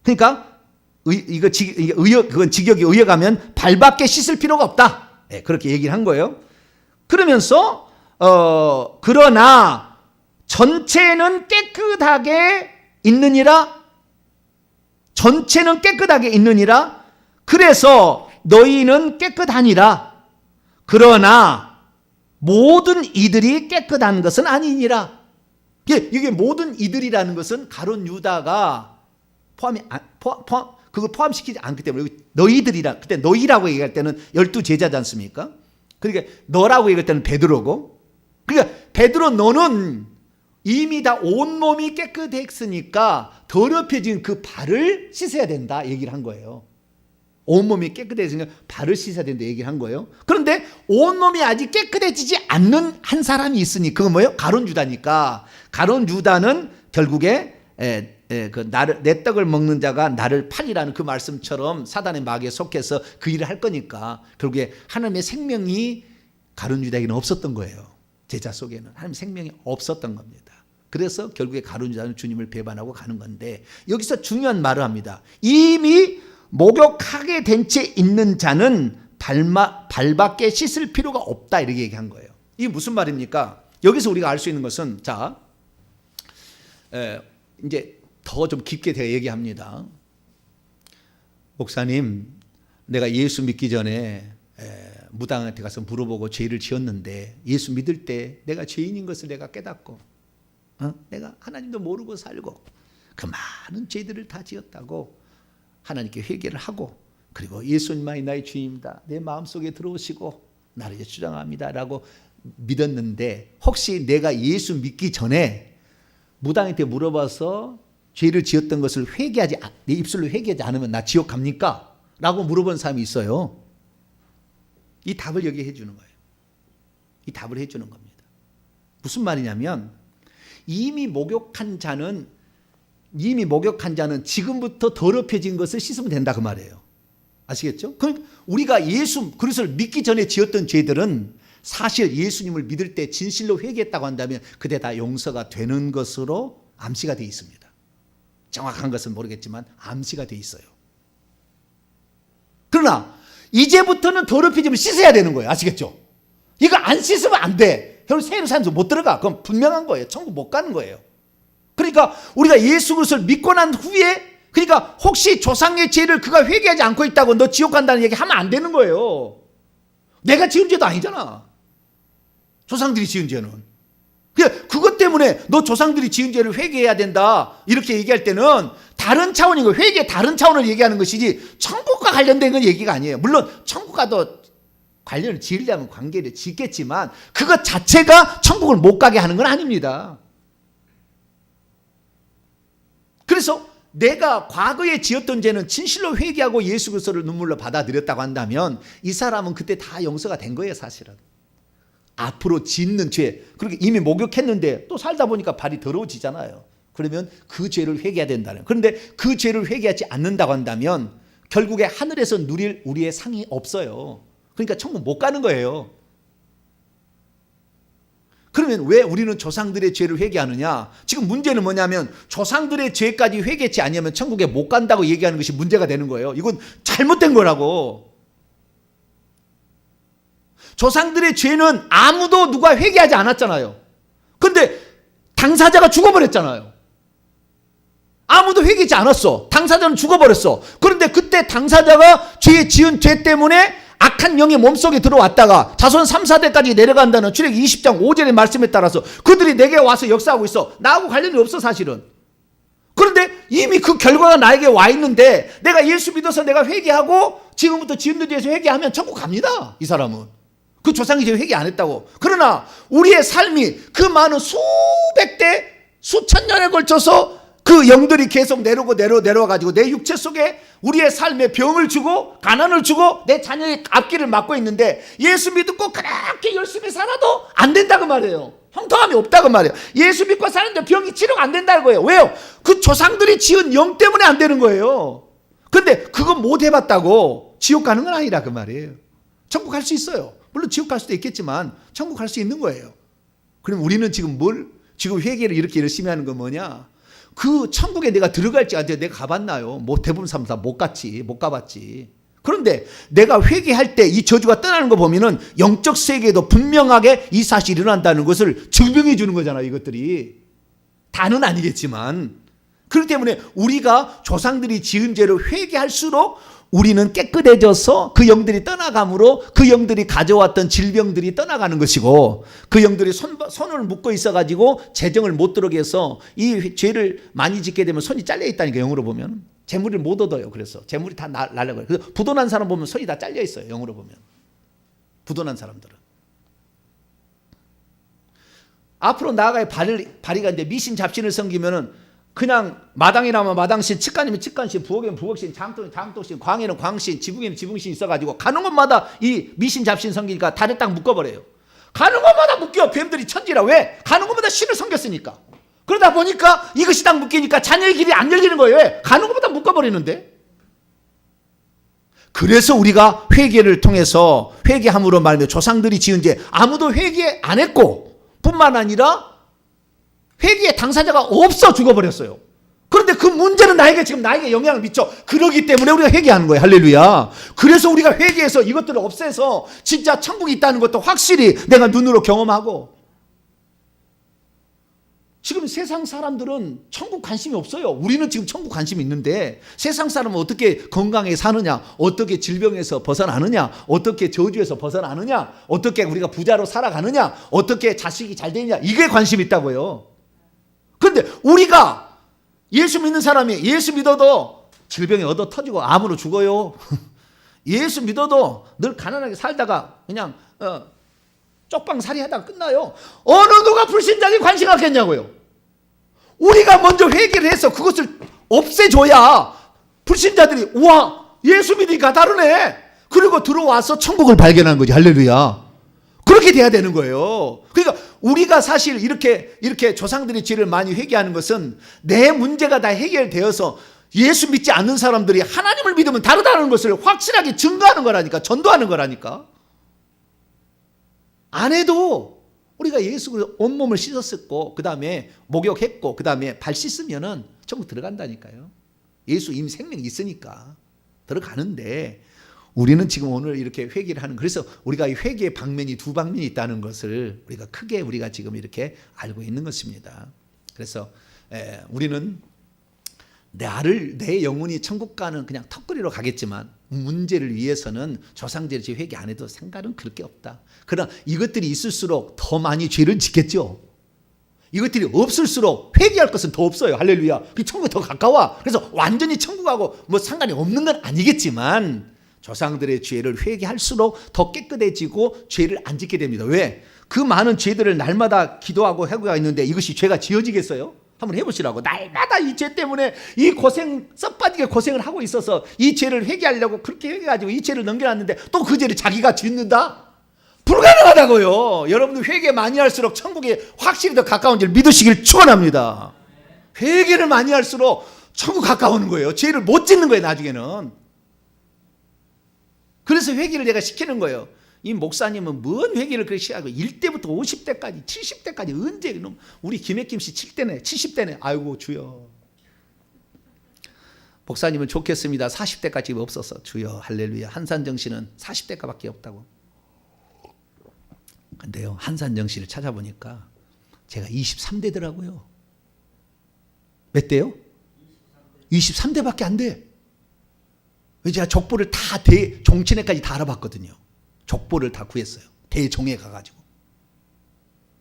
그러니까 그건 직역이 의역하면 발밖에 씻을 필요가 없다. 네, 그렇게 얘기를 한 거예요. 그러면서 그러나 전체는 깨끗하게 있느니라. 전체는 깨끗하게 있느니라. 그래서 너희는 깨끗하니라. 그러나 모든 이들이 깨끗한 것은 아니니라. 이게 모든 이들이라는 것은 가룟 유다가 그걸 포함시키지 않기 때문에 너희들이라, 그때 너희라고 얘기할 때는 12제자지 않습니까? 그러니까 너라고 얘기할 때는 베드로고, 그러니까 베드로 너는 이미 다 온몸이 깨끗했으니까 더럽혀진 그 발을 씻어야 된다 얘기를 한 거예요. 온몸이 깨끗해지니까 발을 씻어야 된다 얘기를 한 거예요. 그런데 온몸이 아직 깨끗해지지 않는 한 사람이 있으니 그건 뭐예요? 가룟 유다니까. 가룟 유다는 결국에 내 떡을 먹는 자가 나를 팔리라는 그 말씀처럼 사단의 마귀에 속해서 그 일을 할 거니까 결국에 하나님의 생명이 가룟 유다에게는 없었던 거예요. 제자 속에는 하나님의 생명이 없었던 겁니다. 그래서 결국에 가룟 유다는 주님을 배반하고 가는 건데, 여기서 중요한 말을 합니다. 이미 목욕하게 된 채 있는 자는 발밖에 씻을 필요가 없다 이렇게 얘기한 거예요. 이게 무슨 말입니까? 여기서 우리가 알 수 있는 것은, 자, 이제 더 좀 깊게 제가 얘기합니다. 목사님, 내가 예수 믿기 전에 무당한테 가서 물어보고 죄를 지었는데 예수 믿을 때 내가 죄인인 것을 내가 깨닫고 내가 하나님도 모르고 살고 그 많은 죄들을 다 지었다고 하나님께 회개를 하고, 그리고 예수님만이 나의 주인입니다, 내 마음속에 들어오시고 나를 이제 주장합니다 라고 믿었는데, 혹시 내가 예수 믿기 전에 무당한테 물어봐서 죄를 지었던 것을 내 입술로 회개하지 않으면 나 지옥 갑니까? 라고 물어본 사람이 있어요. 이 답을 여기 해주는 거예요. 이 답을 해주는 겁니다. 무슨 말이냐면, 이미 목욕한 자는 지금부터 더럽혀진 것을 씻으면 된다 그 말이에요. 아시겠죠? 그러니까 우리가 예수 그리스도를 믿기 전에 지었던 죄들은 사실 예수님을 믿을 때 진실로 회개했다고 한다면 그때 다 용서가 되는 것으로 암시가 되어 있습니다. 정확한 것은 모르겠지만 암시가 되어 있어요. 그러나 이제부터는 더럽혀지면 씻어야 되는 거예요. 아시겠죠? 이거 안 씻으면 안 돼. 결국 새 예루살렘에서 못 들어가. 그건 분명한 거예요. 천국 못 가는 거예요. 그러니까 우리가 예수 그리스도를 믿고 난 후에, 그러니까 혹시 조상의 죄를 그가 회개하지 않고 있다고 너 지옥 간다는 얘기 하면 안 되는 거예요. 내가 지은 죄도 아니잖아. 조상들이 지은 죄는. 그것 때문에 너 조상들이 지은 죄를 회개해야 된다 이렇게 얘기할 때는 다른 차원인 거예요. 회개의 다른 차원을 얘기하는 것이지 천국과 관련된 건 얘기가 아니에요. 물론 천국과도 관련을 지으려면 관계를 짓겠지만 그것 자체가 천국을 못 가게 하는 건 아닙니다. 그래서 내가 과거에 지었던 죄는 진실로 회개하고 예수 그리스도를 눈물로 받아들였다고 한다면 이 사람은 그때 다 용서가 된 거예요. 사실은 앞으로 짓는 죄, 그렇게 이미 목욕했는데 또 살다 보니까 발이 더러워지잖아요. 그러면 그 죄를 회개해야 된다는. 그런데 그 죄를 회개하지 않는다고 한다면 결국에 하늘에서 누릴 우리의 상이 없어요. 그러니까 천국 못 가는 거예요. 그러면 왜 우리는 조상들의 죄를 회개하느냐? 지금 문제는 뭐냐면 조상들의 죄까지 회개치 아니하면 천국에 못 간다고 얘기하는 것이 문제가 되는 거예요. 이건 잘못된 거라고. 조상들의 죄는 아무도 누가 회개하지 않았잖아요. 그런데 당사자가 죽어버렸잖아요. 아무도 회개하지 않았어. 당사자는 죽어버렸어. 그런데 그때 당사자가 지은 죄 때문에 악한 영이 몸속에 들어왔다가 자손 3, 4대까지 내려간다는 출애굽기 20장 5절의 말씀에 따라서 그들이 내게 와서 역사하고 있어. 나하고 관련이 없어 사실은. 그런데 이미 그 결과가 나에게 와 있는데 내가 예수 믿어서 내가 회개하고 지금부터 지은 죄에서 회개하면 천국 갑니다. 이 사람은. 그 조상이 죄 회개 안 했다고. 그러나 우리의 삶이 그 많은 수백 대 수천 년에 걸쳐서 그 영들이 계속 내려와가지고 내 육체 속에 우리의 삶에 병을 주고 가난을 주고 내 자녀의 앞길을 막고 있는데 예수 믿고 그렇게 열심히 살아도 안 된다고 말이에요. 형통함이 없다고 말이에요. 예수 믿고 사는데 병이 치료가 안 된다는 거예요. 왜요? 그 조상들이 지은 영 때문에 안 되는 거예요. 근데 그거 못 해봤다고 지옥 가는 건 아니라 그 말이에요. 천국 갈 수 있어요. 물론 지옥 갈 수도 있겠지만 천국 갈 수 있는 거예요. 그럼 우리는 지금 지금 회개를 이렇게 열심히 하는 건 뭐냐? 그 천국에 내가 들어갈지 안 돼. 내가 가봤나요? 뭐 대부분 사람 다 못 가봤지. 그런데 내가 회개할 때 이 저주가 떠나는 거 보면은 영적 세계에도 분명하게 이 사실이 일어난다는 것을 증명해 주는 거잖아요. 이것들이 다는 아니겠지만. 그렇기 때문에 우리가 조상들이 지은 죄를 회개할수록 우리는 깨끗해져서 그 영들이 떠나감으로 그 영들이 가져왔던 질병들이 떠나가는 것이고, 그 영들이 손을 묶고 있어가지고 재정을 못 들어게 해서 이 죄를 많이 짓게 되면 손이 잘려 있다니까. 영으로 보면 재물을 못 얻어요. 그래서 재물이 다 날라가요. 그래서 부도난 사람 보면 손이 다 잘려 있어요. 영으로 보면 부도난 사람들은. 앞으로 나아가야 발이가 이제 미신 잡신을 섬기면은 그냥 마당이라면 마당신, 측간이면 측간신, 부엌이면 부엌신, 장독이면 장독신, 광에는 광신, 지붕에는 지붕신 있어가지고 가는 곳마다 이 미신 잡신 섬기니까 다리 딱 묶어버려요. 가는 곳마다 묶여. 뱀들이 천지라. 왜? 가는 곳마다 신을 섬겼으니까. 그러다 보니까 이것이 딱 묶이니까 자녀의 길이 안 열리는 거예요. 왜? 가는 곳마다 묶어버리는데. 그래서 우리가 회개를 통해서 회개함으로 말하며 조상들이 지은 죄 아무도 회개 안 했고 뿐만 아니라 회개의 당사자가 없어 죽어버렸어요. 그런데 그 문제는 나에게 영향을 미쳐. 그러기 때문에 우리가 회개하는 거예요. 할렐루야. 그래서 우리가 회개해서 이것들을 없애서 진짜 천국이 있다는 것도 확실히 내가 눈으로 경험하고. 지금 세상 사람들은 천국 관심이 없어요. 우리는 지금 천국 관심이 있는데 세상 사람은 어떻게 건강하게 사느냐, 어떻게 질병에서 벗어나느냐, 어떻게 저주에서 벗어나느냐, 어떻게 우리가 부자로 살아가느냐, 어떻게 자식이 잘 되느냐, 이게 관심이 있다고요. 그런데 우리가 예수 믿는 사람이 예수 믿어도 질병이 얻어 터지고 암으로 죽어요. 예수 믿어도 늘 가난하게 살다가 그냥 쪽방살이 하다가 끝나요. 어느 누가 불신자에게 관심 갖겠냐고요. 우리가 먼저 회개를 해서 그것을 없애줘야 불신자들이 우와 예수 믿으니까 다르네. 그리고 들어와서 천국을 발견하는 거지. 할렐루야. 그렇게 돼야 되는 거예요. 그러니까 우리가 사실 이렇게 조상들의 죄를 많이 회개하는 것은 내 문제가 다 해결되어서 예수 믿지 않는 사람들이 하나님을 믿으면 다르다는 것을 확실하게 증거하는 거라니까. 전도하는 거라니까. 안 해도 우리가 예수 온몸을 씻었고 그 다음에 목욕했고 그 다음에 발 씻으면은 천국 들어간다니까요. 예수 이미 생명이 있으니까 들어가는데 우리는 지금 오늘 이렇게 회개를 하는, 그래서 우리가 이 회개의 방면이 두 방면이 있다는 것을 우리가 크게 우리가 지금 이렇게 알고 있는 것입니다. 그래서 우리는 내 영혼이 천국 가는 그냥 턱걸이로 가겠지만 문제를 위해서는 조상제를 회개 안 해도 상관은 그렇게 없다. 그러나 이것들이 있을수록 더 많이 죄를 짓겠죠. 이것들이 없을수록 회개할 것은 더 없어요. 할렐루야. 그 천국이 더 가까워. 그래서 완전히 천국하고 뭐 상관이 없는 건 아니겠지만 조상들의 죄를 회개할수록 더 깨끗해지고 죄를 안 짓게 됩니다. 왜? 그 많은 죄들을 날마다 기도하고 회개가 있는데 이것이 죄가 지어지겠어요? 한번 해보시라고. 날마다 이 죄 때문에 이 고생, 썩빠지게 고생을 하고 있어서 이 죄를 회개하려고 그렇게 회개가지고 이 죄를 넘겨놨는데 또 그 죄를 자기가 짓는다? 불가능하다고요. 여러분들 회개 많이 할수록 천국에 확실히 더 가까운 줄 믿으시길 축원합니다. 회개를 많이 할수록 천국 가까우는 거예요. 죄를 못 짓는 거예요. 나중에는. 그래서 회개를 내가 시키는 거예요. 이 목사님은 뭔 회개를 그렇게 시작하고 1대부터 50대까지 70대까지 언제 그놈 우리 김혜김 씨 7대네 70대네 아이고 주여. 목사님은 좋겠습니다. 40대까지 없어서 주여 할렐루야. 한산정 씨는 40대까지밖에 없다고. 근데요 한산정 씨를 찾아보니까 제가 23대더라고요. 몇 대요? 23대밖에 안 돼. 제가 족보를 다 대종친회까지 다 알아봤거든요. 족보를 다 구했어요. 대종에 가가지고.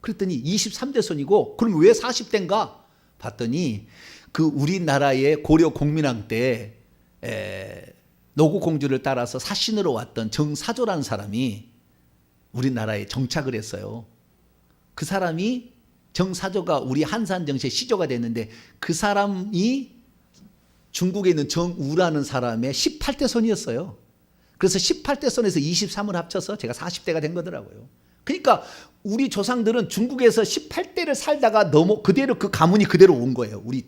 그랬더니 23대 손이고 그럼 왜 40대인가? 봤더니 그 우리나라의 고려 공민왕 때 노고공주를 따라서 사신으로 왔던 정사조라는 사람이 우리나라에 정착을 했어요. 그 사람이 정사조가 우리 한산정시의 시조가 됐는데 그 사람이 중국에 있는 정우라는 사람의 18대 손이었어요. 그래서 18대 손에서 23을 합쳐서 제가 40대가 된 거더라고요. 그러니까 우리 조상들은 중국에서 18대를 살다가 그대로 그 가문이 그대로 온 거예요. 우리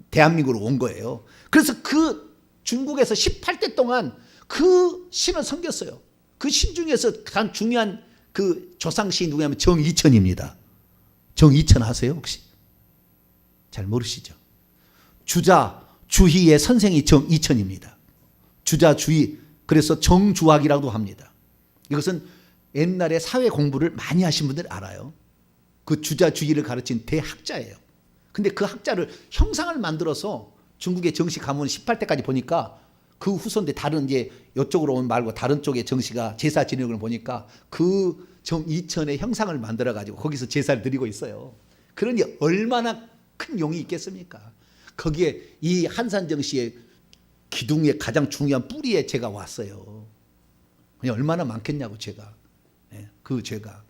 대한민국으로 온 거예요. 그래서 그 중국에서 18대 동안 그 신을 섬겼어요. 그 신 중에서 가장 중요한 그 조상신이 누구냐면 정이천입니다. 정이천 아세요 혹시? 잘 모르시죠? 주자 주희의 선생이 정이천입니다. 주자 주희, 그래서 정주학이라고 합니다. 이것은 옛날에 사회 공부를 많이 하신 분들 알아요. 그 주자 주희를 가르친 대학자예요. 근데 그 학자를 형상을 만들어서 중국의 정씨 가문 18대까지 보니까 그 후손들 다른 이제 이쪽으로 온 말고 다른 쪽의 정씨가 제사 지내는 걸 보니까 그 정이천의 형상을 만들어 가지고 거기서 제사를 드리고 있어요. 그러니 얼마나 큰 용이 있겠습니까? 거기에 이 한산정씨의 기둥의 가장 중요한 뿌리에 제가 왔어요. 얼마나 많겠냐고 제가. 그 죄가.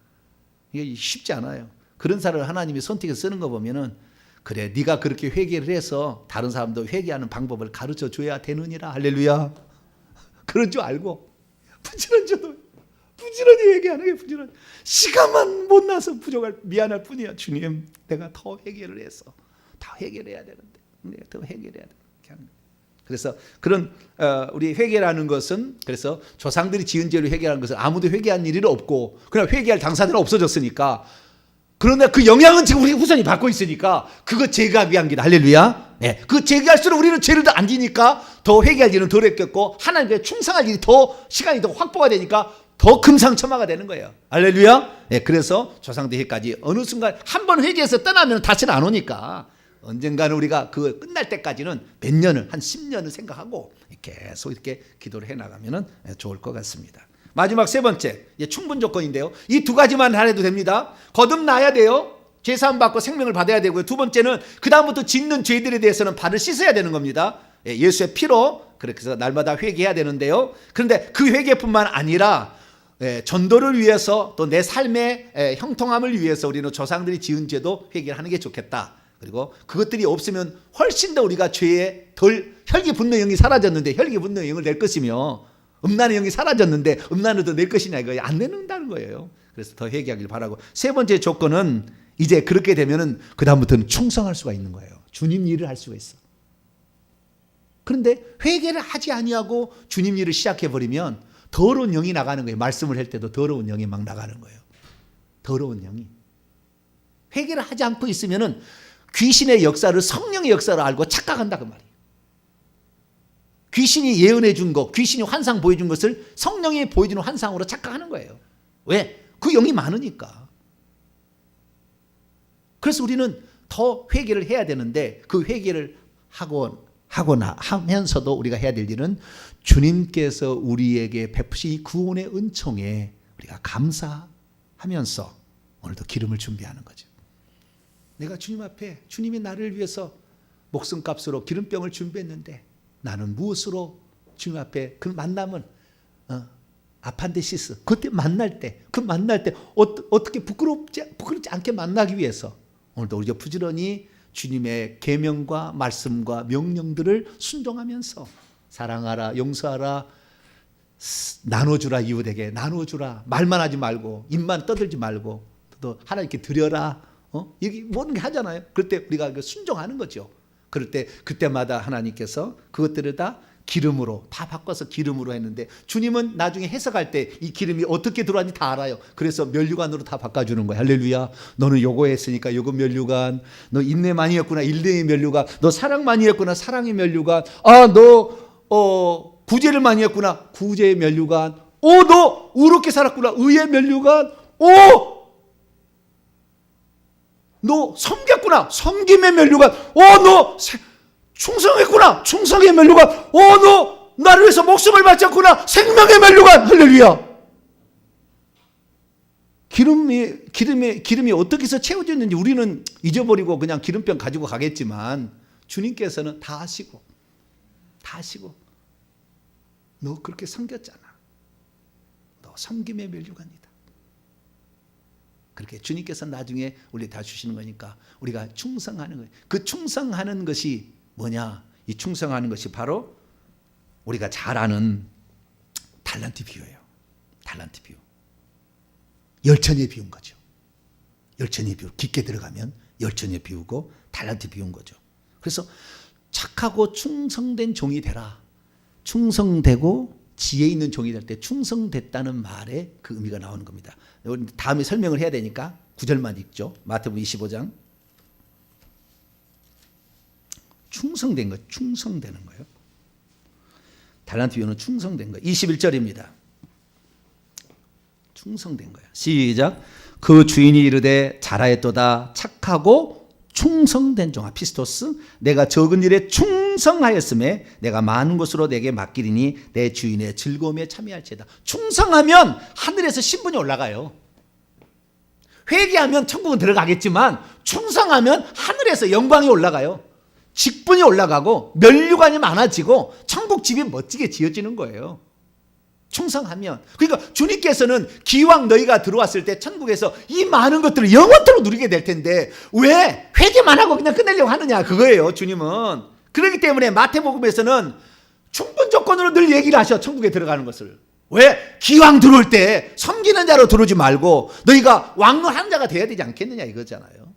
이게 쉽지 않아요. 그런 사람을 하나님이 선택해서 쓰는 거 보면은 그래 네가 그렇게 회개를 해서 다른 사람도 회개하는 방법을 가르쳐 줘야 되느니라. 할렐루야. 그런 줄 알고 부지런히 회개하는 게 부지런히. 시간만 못 나서 부족할 미안할 뿐이야. 주님 내가 더 회개를 해서 다 회개를 해야 되는데 내가 더 회개를 해야 돼. 그래서 그런 우리 회개라는 것은 그래서 조상들이 지은 죄로 회개하는 것은 아무도 회개한 일이 없고 그냥 회개할 당사자는 없어졌으니까 그런데 그 영향은 지금 우리 후손이 받고 있으니까 그거 제거하기 위한 길이다. 할렐루야. 네. 그 제거할수록 우리는 죄를 더 안 지니까 더 회개할 일은 덜 했겠고 하나님께 충성할 일이 더 시간이 더 확보가 되니까 더 금상첨화가 되는 거예요. 할렐루야. 네. 그래서 조상들까지 어느 순간 한 번 회개해서 떠나면 다시는 안 오니까 언젠가는 우리가 그 끝날 때까지는 몇 년을 한 10년을 생각하고 계속 이렇게 기도를 해나가면 좋을 것 같습니다. 마지막 세 번째 충분 조건인데요. 이 두 가지만 하려도 됩니다. 거듭나야 돼요. 죄사함 받고 생명을 받아야 되고요. 두 번째는 그 다음부터 짓는 죄들에 대해서는 발을 씻어야 되는 겁니다. 예수의 피로 그렇게 해서 날마다 회개해야 되는데요. 그런데 그 회개뿐만 아니라 전도를 위해서 또 내 삶의 형통함을 위해서 우리는 조상들이 지은 죄도 회개를 하는 게 좋겠다. 그리고 그것들이 없으면 훨씬 더 우리가 죄에 덜 혈기 분노의 영이 사라졌는데 혈기 분노의 영을 낼 것이며 음란의 영이 사라졌는데 음란을 더 낼 것이냐 이거 안 내는다는 거예요. 그래서 더 회개하길 바라고 세 번째 조건은 이제 그렇게 되면은 그 다음부터는 충성할 수가 있는 거예요. 주님 일을 할 수가 있어. 그런데 회개를 하지 아니하고 주님 일을 시작해 버리면 더러운 영이 나가는 거예요. 말씀을 할 때도 더러운 영이 막 나가는 거예요. 더러운 영이. 회개를 하지 않고 있으면은 귀신의 역사를 성령의 역사로 알고 착각한다 그 말이에요. 귀신이 예언해 준 것, 귀신이 환상 보여준 것을 성령이 보여주는 환상으로 착각하는 거예요. 왜? 그 영이 많으니까. 그래서 우리는 더 회개를 해야 되는데 그 회개를 하면서도 우리가 해야 될 일은 주님께서 우리에게 베푸신 구원의 은총에 우리가 감사하면서 오늘도 기름을 준비하는 거죠. 내가 주님 앞에 주님이 나를 위해서 목숨값으로 기름병을 준비했는데 나는 무엇으로 주님 앞에 그 만남은 아판데시스 그때 만날 때 어떻게 부끄럽지 않게 만나기 위해서 오늘도 우리가 부지런히 주님의 계명과 말씀과 명령들을 순종하면서 사랑하라 용서하라 나눠주라 이웃에게 나눠주라 말만 하지 말고 입만 떠들지 말고 또 하나님께 드려라 여기 모든 게 하잖아요. 그럴 때 우리가 순종하는 거죠. 그럴 때 그때마다 하나님께서 그것들을 다 기름으로 다 바꿔서 기름으로 했는데 주님은 나중에 해석할 때 이 기름이 어떻게 들어왔는지 다 알아요. 그래서 면류관으로 다 바꿔주는 거예요. 할렐루야. 너는 요거 했으니까 요거 면류관. 너 인내 많이 했구나 인내의 면류관. 너 사랑 많이 했구나 사랑의 면류관. 너 구제를 많이 했구나 구제의 면류관. 너 의롭게 살았구나 의의 면류관. 너 섬겼구나 섬김의 면류관. 너 충성했구나 충성의 면류관. 너 나를 위해서 목숨을 바쳤구나 생명의 면류관. 할렐루야. 기름이 어떻게 해서 채워졌는지 우리는 잊어버리고 그냥 기름병 가지고 가겠지만 주님께서는 다 아시고 너 그렇게 섬겼잖아. 너 섬김의 면류관이다. 그렇게 주님께서 나중에 우리 다 주시는 거니까 우리가 충성하는 거예요. 그 충성하는 것이 뭐냐? 이 충성하는 것이 바로 우리가 잘 아는 달란트 비유예요. 달란트 비유. 열천에 비운 거죠. 열천에 비유. 깊게 들어가면 열천에 비우고 달란트 비운 거죠. 그래서 착하고 충성된 종이 되라. 충성되고 지혜 있는 종이 될 때 충성됐다는 말에 그 의미가 나오는 겁니다. 다음에 설명을 해야 되니까 9절만 읽죠. 마태복음 25장. 충성된 거, 충성되는 거예요. 달란트 비유는 충성된 거예요. 21절입니다. 충성된 거예요. 시작. 그 주인이 이르되 잘하였도다. 착하고 충성된 종아 피스토스, 내가 적은 일에 충성하였음에 내가 많은 것으로 내게 맡기리니 내 주인의 즐거움에 참여할지어다. 충성하면 하늘에서 신분이 올라가요. 회개하면 천국은 들어가겠지만 충성하면 하늘에서 영광이 올라가요. 직분이 올라가고 면류관이 많아지고 천국 집이 멋지게 지어지는 거예요. 충성하면. 그러니까 주님께서는 기왕 너희가 들어왔을 때 천국에서 이 많은 것들을 영원토록 누리게 될 텐데 왜 회개만 하고 그냥 끝내려고 하느냐, 그거예요. 주님은. 그렇기 때문에 마태복음에서는 충분 조건으로 늘 얘기를 하셔. 천국에 들어가는 것을. 왜? 기왕 들어올 때 섬기는 자로 들어오지 말고 너희가 왕노한 자가 돼야 되지 않겠느냐 이거잖아요.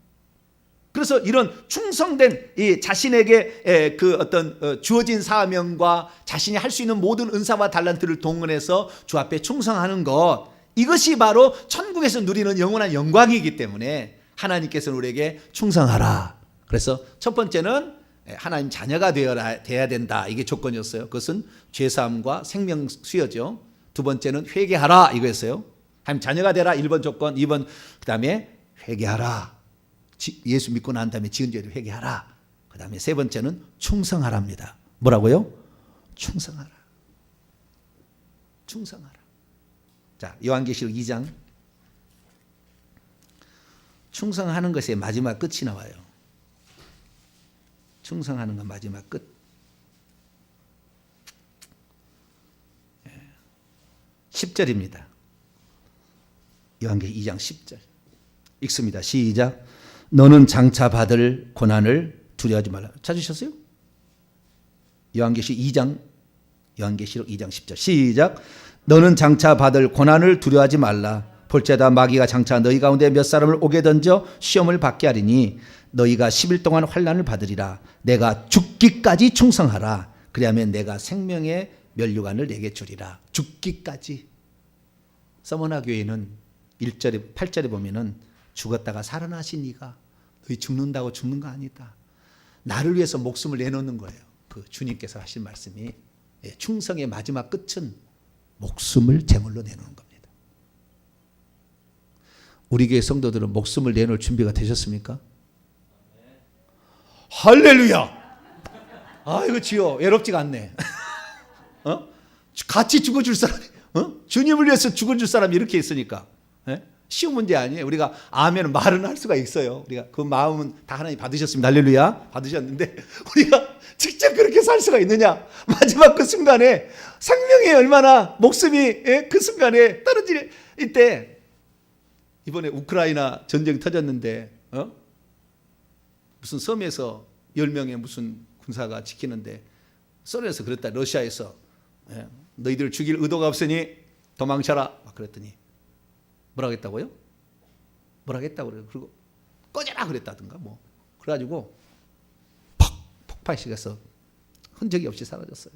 그래서 이런 충성된 이 자신에게 그 어떤 주어진 사명과 자신이 할 수 있는 모든 은사와 달란트를 동원해서 주 앞에 충성하는 것, 이것이 바로 천국에서 누리는 영원한 영광이기 때문에 하나님께서는 우리에게 충성하라. 그래서 첫 번째는 하나님 자녀가 되어야 된다. 이게 조건이었어요. 그것은 죄사함과 생명 수여죠. 두 번째는 회개하라 이거였어요. 하나님 자녀가 되라 1번 조건, 2번 그 다음에 회개하라. 예수 믿고 난 다음에 지은 죄를 회개하라. 그 다음에 세 번째는 충성하랍니다. 뭐라고요? 충성하라. 충성하라. 자, 요한계시록 2장. 충성하는 것의 마지막 끝이 나와요. 충성하는 것 마지막 끝. 10절입니다. 요한계시록 2장 10절. 읽습니다. 시작. 너는 장차 받을 고난을 두려워하지 말라. 찾으셨어요? 요한계시록 2장 10절. 시작. 너는 장차 받을 고난을 두려워하지 말라. 볼지어다 마귀가 장차 너희 가운데 몇 사람을 오게 던져 시험을 받게 하리니 너희가 10일 동안 환난을 받으리라. 내가 죽기까지 충성하라. 그리하면 내가 생명의 면류관을 내게 주리라. 죽기까지. 서머나 교회는 1절에 8절에 보면은 죽었다가 살아나신 이가 너희 죽는다고 죽는 거 아니다. 나를 위해서 목숨을 내놓는 거예요. 그 주님께서 하신 말씀이 충성의 마지막 끝은 목숨을 제물로 내놓는 겁니다. 우리 교회 성도들은 목숨을 내놓을 준비가 되셨습니까? 할렐루야. 아이고 주여 외롭지가 않네. 같이 죽어줄 사람이, 주님을 위해서 죽어줄 사람이 이렇게 있으니까 쉬운 문제 아니에요. 우리가 아멘 말은 할 수가 있어요. 우리가 그 마음은 다 하나님 받으셨습니다. 할렐루야. 받으셨는데 우리가 직접 그렇게 살 수가 있느냐? 마지막 그 순간에 생명이 얼마나 목숨이 그 순간에 떨어질 때, 이번에 우크라이나 전쟁 터졌는데 무슨 섬에서 10명의 무슨 군사가 지키는데 소련에서 그랬다. 러시아에서 너희들 죽일 의도가 없으니 도망쳐라 막 그랬더니 뭐라 했다고요? 뭐라 했다고 그래요. 그리고 꺼져라 그랬다든가 뭐 그래가지고 팍 폭발시켜서 흔적이 없이 사라졌어요.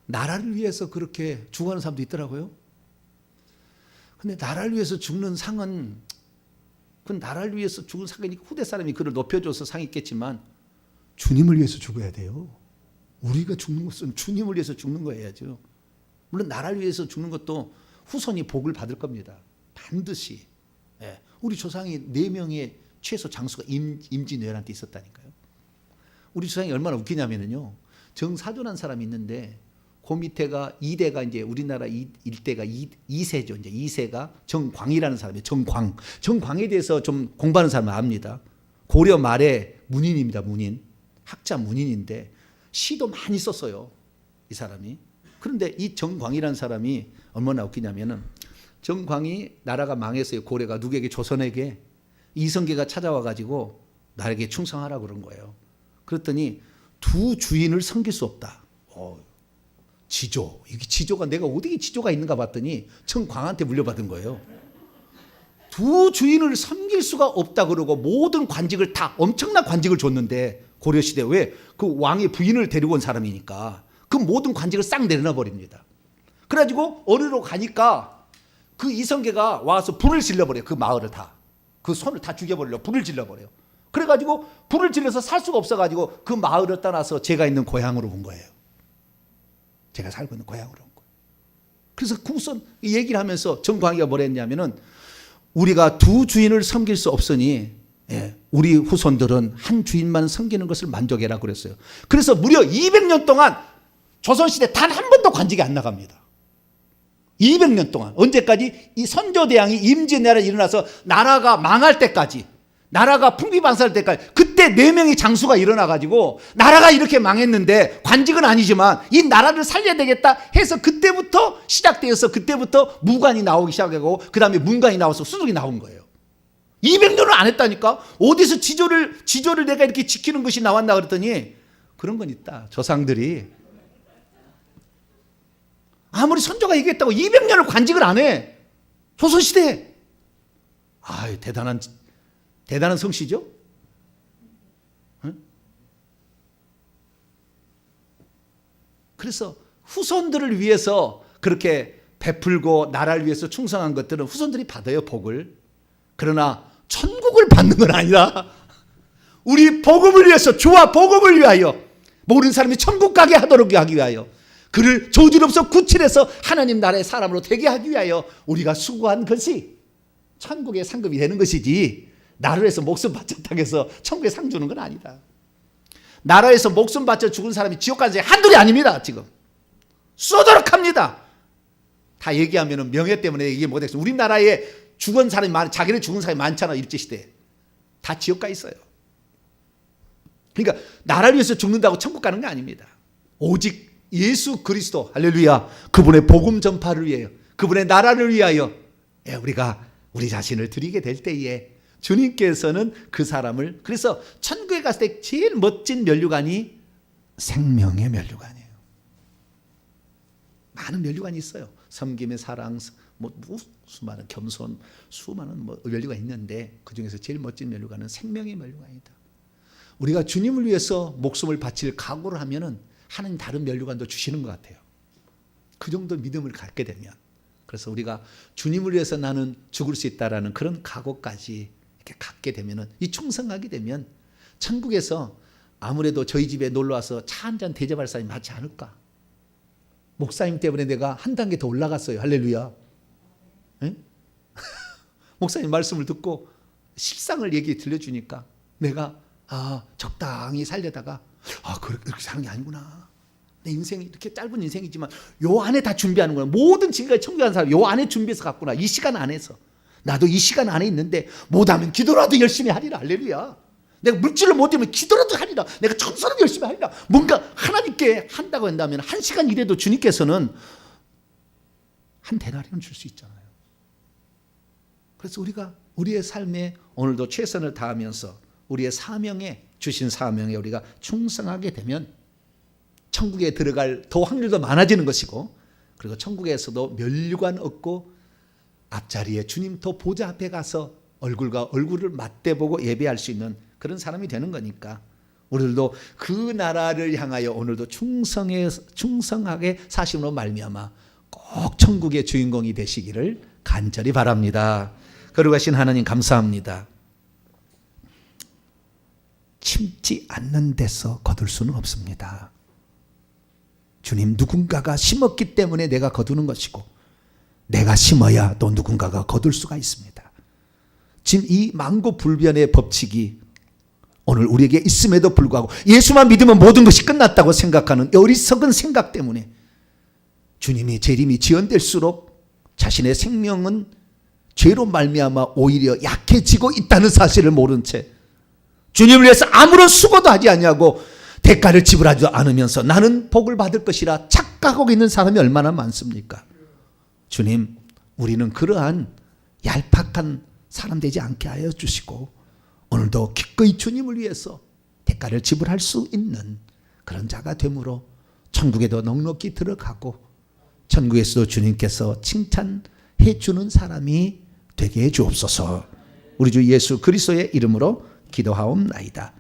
나라를 위해서 그렇게 죽어가는 사람도 있더라고요. 근데 나라를 위해서 죽는 상은, 그 나라를 위해서 죽은 상이니 후대 사람이 그를 높여줘서 상이 있겠지만 주님을 위해서 죽어야 돼요. 우리가 죽는 것은 주님을 위해서 죽는 거여야죠. 물론 나라를 위해서 죽는 것도 후손이 복을 받을 겁니다. 반드시. 우리 조상이 4명의 최소 장수가 임진왜란 때 있었다니까요. 우리 조상이 얼마나 웃기냐면요. 정사존한 사람이 있는데 그 밑에가 2대가 이제 우리나라 일대가 2세죠. 이제 2세가 정광이라는 사람이에요. 정광. 정광에 대해서 좀 공부하는 사람은 압니다. 고려 말에 문인입니다. 문인. 학자 문인인데 시도 많이 썼어요. 이 사람이. 그런데 이 정광이라는 사람이 얼마나 웃기냐면은 정광이 나라가 망했어요. 고려가 누구에게? 조선에게. 이성계가 찾아와 가지고 나에게 충성하라고 그런 거예요. 그랬더니 두 주인을 섬길 수 없다. 지조. 이게 지조가 내가 어디에 지조가 있는가 봤더니 정광한테 물려받은 거예요. 두 주인을 섬길 수가 없다 그러고 모든 관직을 다 엄청난 관직을 줬는데 고려시대 왜? 그 왕의 부인을 데리고 온 사람이니까 그 모든 관직을 싹 내려놔 버립니다. 그래가지고 어디로 가니까 그 이성계가 와서 불을 질러버려요. 그 마을을 다. 그 손을 다 죽여버려요. 불을 질러버려요. 그래가지고 불을 질러서 살 수가 없어가지고 그 마을을 떠나서 제가 있는 고향으로 온 거예요. 제가 살고 있는 고향으로 온 거예요. 그래서 그 우선 이 얘기를 하면서 정광이가 뭐라 했냐면은 우리가 두 주인을 섬길 수 없으니 우리 후손들은 한 주인만 섬기는 것을 만족해라 그랬어요. 그래서 무려 200년 동안 조선시대 단 한 번도 관직이 안 나갑니다. 200년 동안. 언제까지? 이 선조대왕이 임진왜란이 일어나서 나라가 망할 때까지, 나라가 풍비박산할 때까지, 그때 4명의 장수가 일어나가지고 나라가 이렇게 망했는데 관직은 아니지만 이 나라를 살려야 되겠다 해서 그때부터 시작되어서 그때부터 무관이 나오기 시작하고 그 다음에 문관이 나와서 수족이 나온 거예요. 200년을 안 했다니까. 어디서 지조를 내가 이렇게 지키는 것이 나왔나 그랬더니 그런 건 있다. 조상들이 아무리 선조가 얘기했다고 200년을 관직을 안 해. 조선시대에. 아유, 대단한 성씨죠? 응? 그래서 후손들을 위해서 그렇게 베풀고 나라를 위해서 충성한 것들은 후손들이 받아요, 복을. 그러나 천국을 받는 건 아니다. 우리 복음을 위해서, 주와 복음을 위하여 모든 사람이 천국 가게 하도록 하기 위하여 그를 저주롭서 구출해서 하나님 나라의 사람으로 되게 하기 위하여 우리가 수고한 것이 천국의 상급이 되는 것이지 나라에서 목숨 바쳤다고 해서 천국에 상 주는 건 아니다. 나라에서 목숨 바쳐 죽은 사람이 지옥 가는 사람이 한둘이 아닙니다. 지금 쏘도록 합니다. 다 얘기하면 명예 때문에 얘기 못했어. 우리나라에 죽은 사람이 자기네 죽은 사람이 많잖아. 일제시대에 다 지옥 가 있어요. 그러니까 나라를 위해서 죽는다고 천국 가는 게 아닙니다. 오직 예수 그리스도, 할렐루야, 그분의 복음 전파를 위하여, 그분의 나라를 위하여 우리가 우리 자신을 드리게 될 때에 주님께서는 그 사람을, 그래서 천국에 갔을 때 제일 멋진 면류관이 생명의 면류관이에요. 많은 면류관이 있어요. 섬김의 사랑, 수많은 겸손, 수많은 면류가 있는데 그 중에서 제일 멋진 면류관은 생명의 면류관이다. 우리가 주님을 위해서 목숨을 바칠 각오를 하면은 하나님 다른 면류관도 주시는 것 같아요. 그 정도 믿음을 갖게 되면. 그래서 우리가 주님을 위해서 나는 죽을 수 있다라는 그런 각오까지 이렇게 갖게 되면은, 이 충성하게 되면 천국에서 아무래도 저희 집에 놀러 와서 차 한 잔 대접할 사람이 많지 않을까. 목사님 때문에 내가 한 단계 더 올라갔어요. 할렐루야. 목사님 말씀을 듣고 실상을 얘기 들려주니까 내가 적당히 살려다가 그렇게 사는 게 아니구나. 내 인생이 이렇게 짧은 인생이지만 요 안에 다 준비하는구나. 모든 지금까지 청교한 사람 요 안에 준비해서 갔구나. 이 시간 안에서. 나도 이 시간 안에 있는데 못하면 기도라도 열심히 하리라. 할렐루야. 내가 물질을 못하면 기도라도 하리라. 내가 청소라도 열심히 하리라. 뭔가 하나님께 한다고 한다면 1시간 일해도 주님께서는 한 데나리온 줄 수 있잖아요. 그래서 우리가 우리의 삶에 오늘도 최선을 다하면서 우리의 사명에, 주신 사명에 우리가 충성하게 되면 천국에 들어갈 더 확률도 많아지는 것이고, 그리고 천국에서도 면류관 얻고 앞자리에 주님 더 보좌 앞에 가서 얼굴과 얼굴을 맞대보고 예배할 수 있는 그런 사람이 되는 거니까 우리들도 그 나라를 향하여 오늘도 충성하게 사심으로 말미암아 꼭 천국의 주인공이 되시기를 간절히 바랍니다. 거룩하신 하나님 감사합니다. 심지 않는 데서 거둘 수는 없습니다. 주님, 누군가가 심었기 때문에 내가 거두는 것이고 내가 심어야 또 누군가가 거둘 수가 있습니다. 지금 이 만고불변의 법칙이 오늘 우리에게 있음에도 불구하고 예수만 믿으면 모든 것이 끝났다고 생각하는 어리석은 생각 때문에 주님이 재림이 지연될수록 자신의 생명은 죄로 말미암아 오히려 약해지고 있다는 사실을 모른 채 주님을 위해서 아무런 수고도 하지 아니하고 대가를 지불하지 않으면서 나는 복을 받을 것이라 착각하고 있는 사람이 얼마나 많습니까? 주님, 우리는 그러한 얄팍한 사람 되지 않게 하여 주시고 오늘도 기꺼이 주님을 위해서 대가를 지불할 수 있는 그런 자가 되므로 천국에도 넉넉히 들어가고 천국에서도 주님께서 칭찬해 주는 사람이 되게 해 주옵소서. 우리 주 예수 그리스도의 이름으로 기도하옵나이다.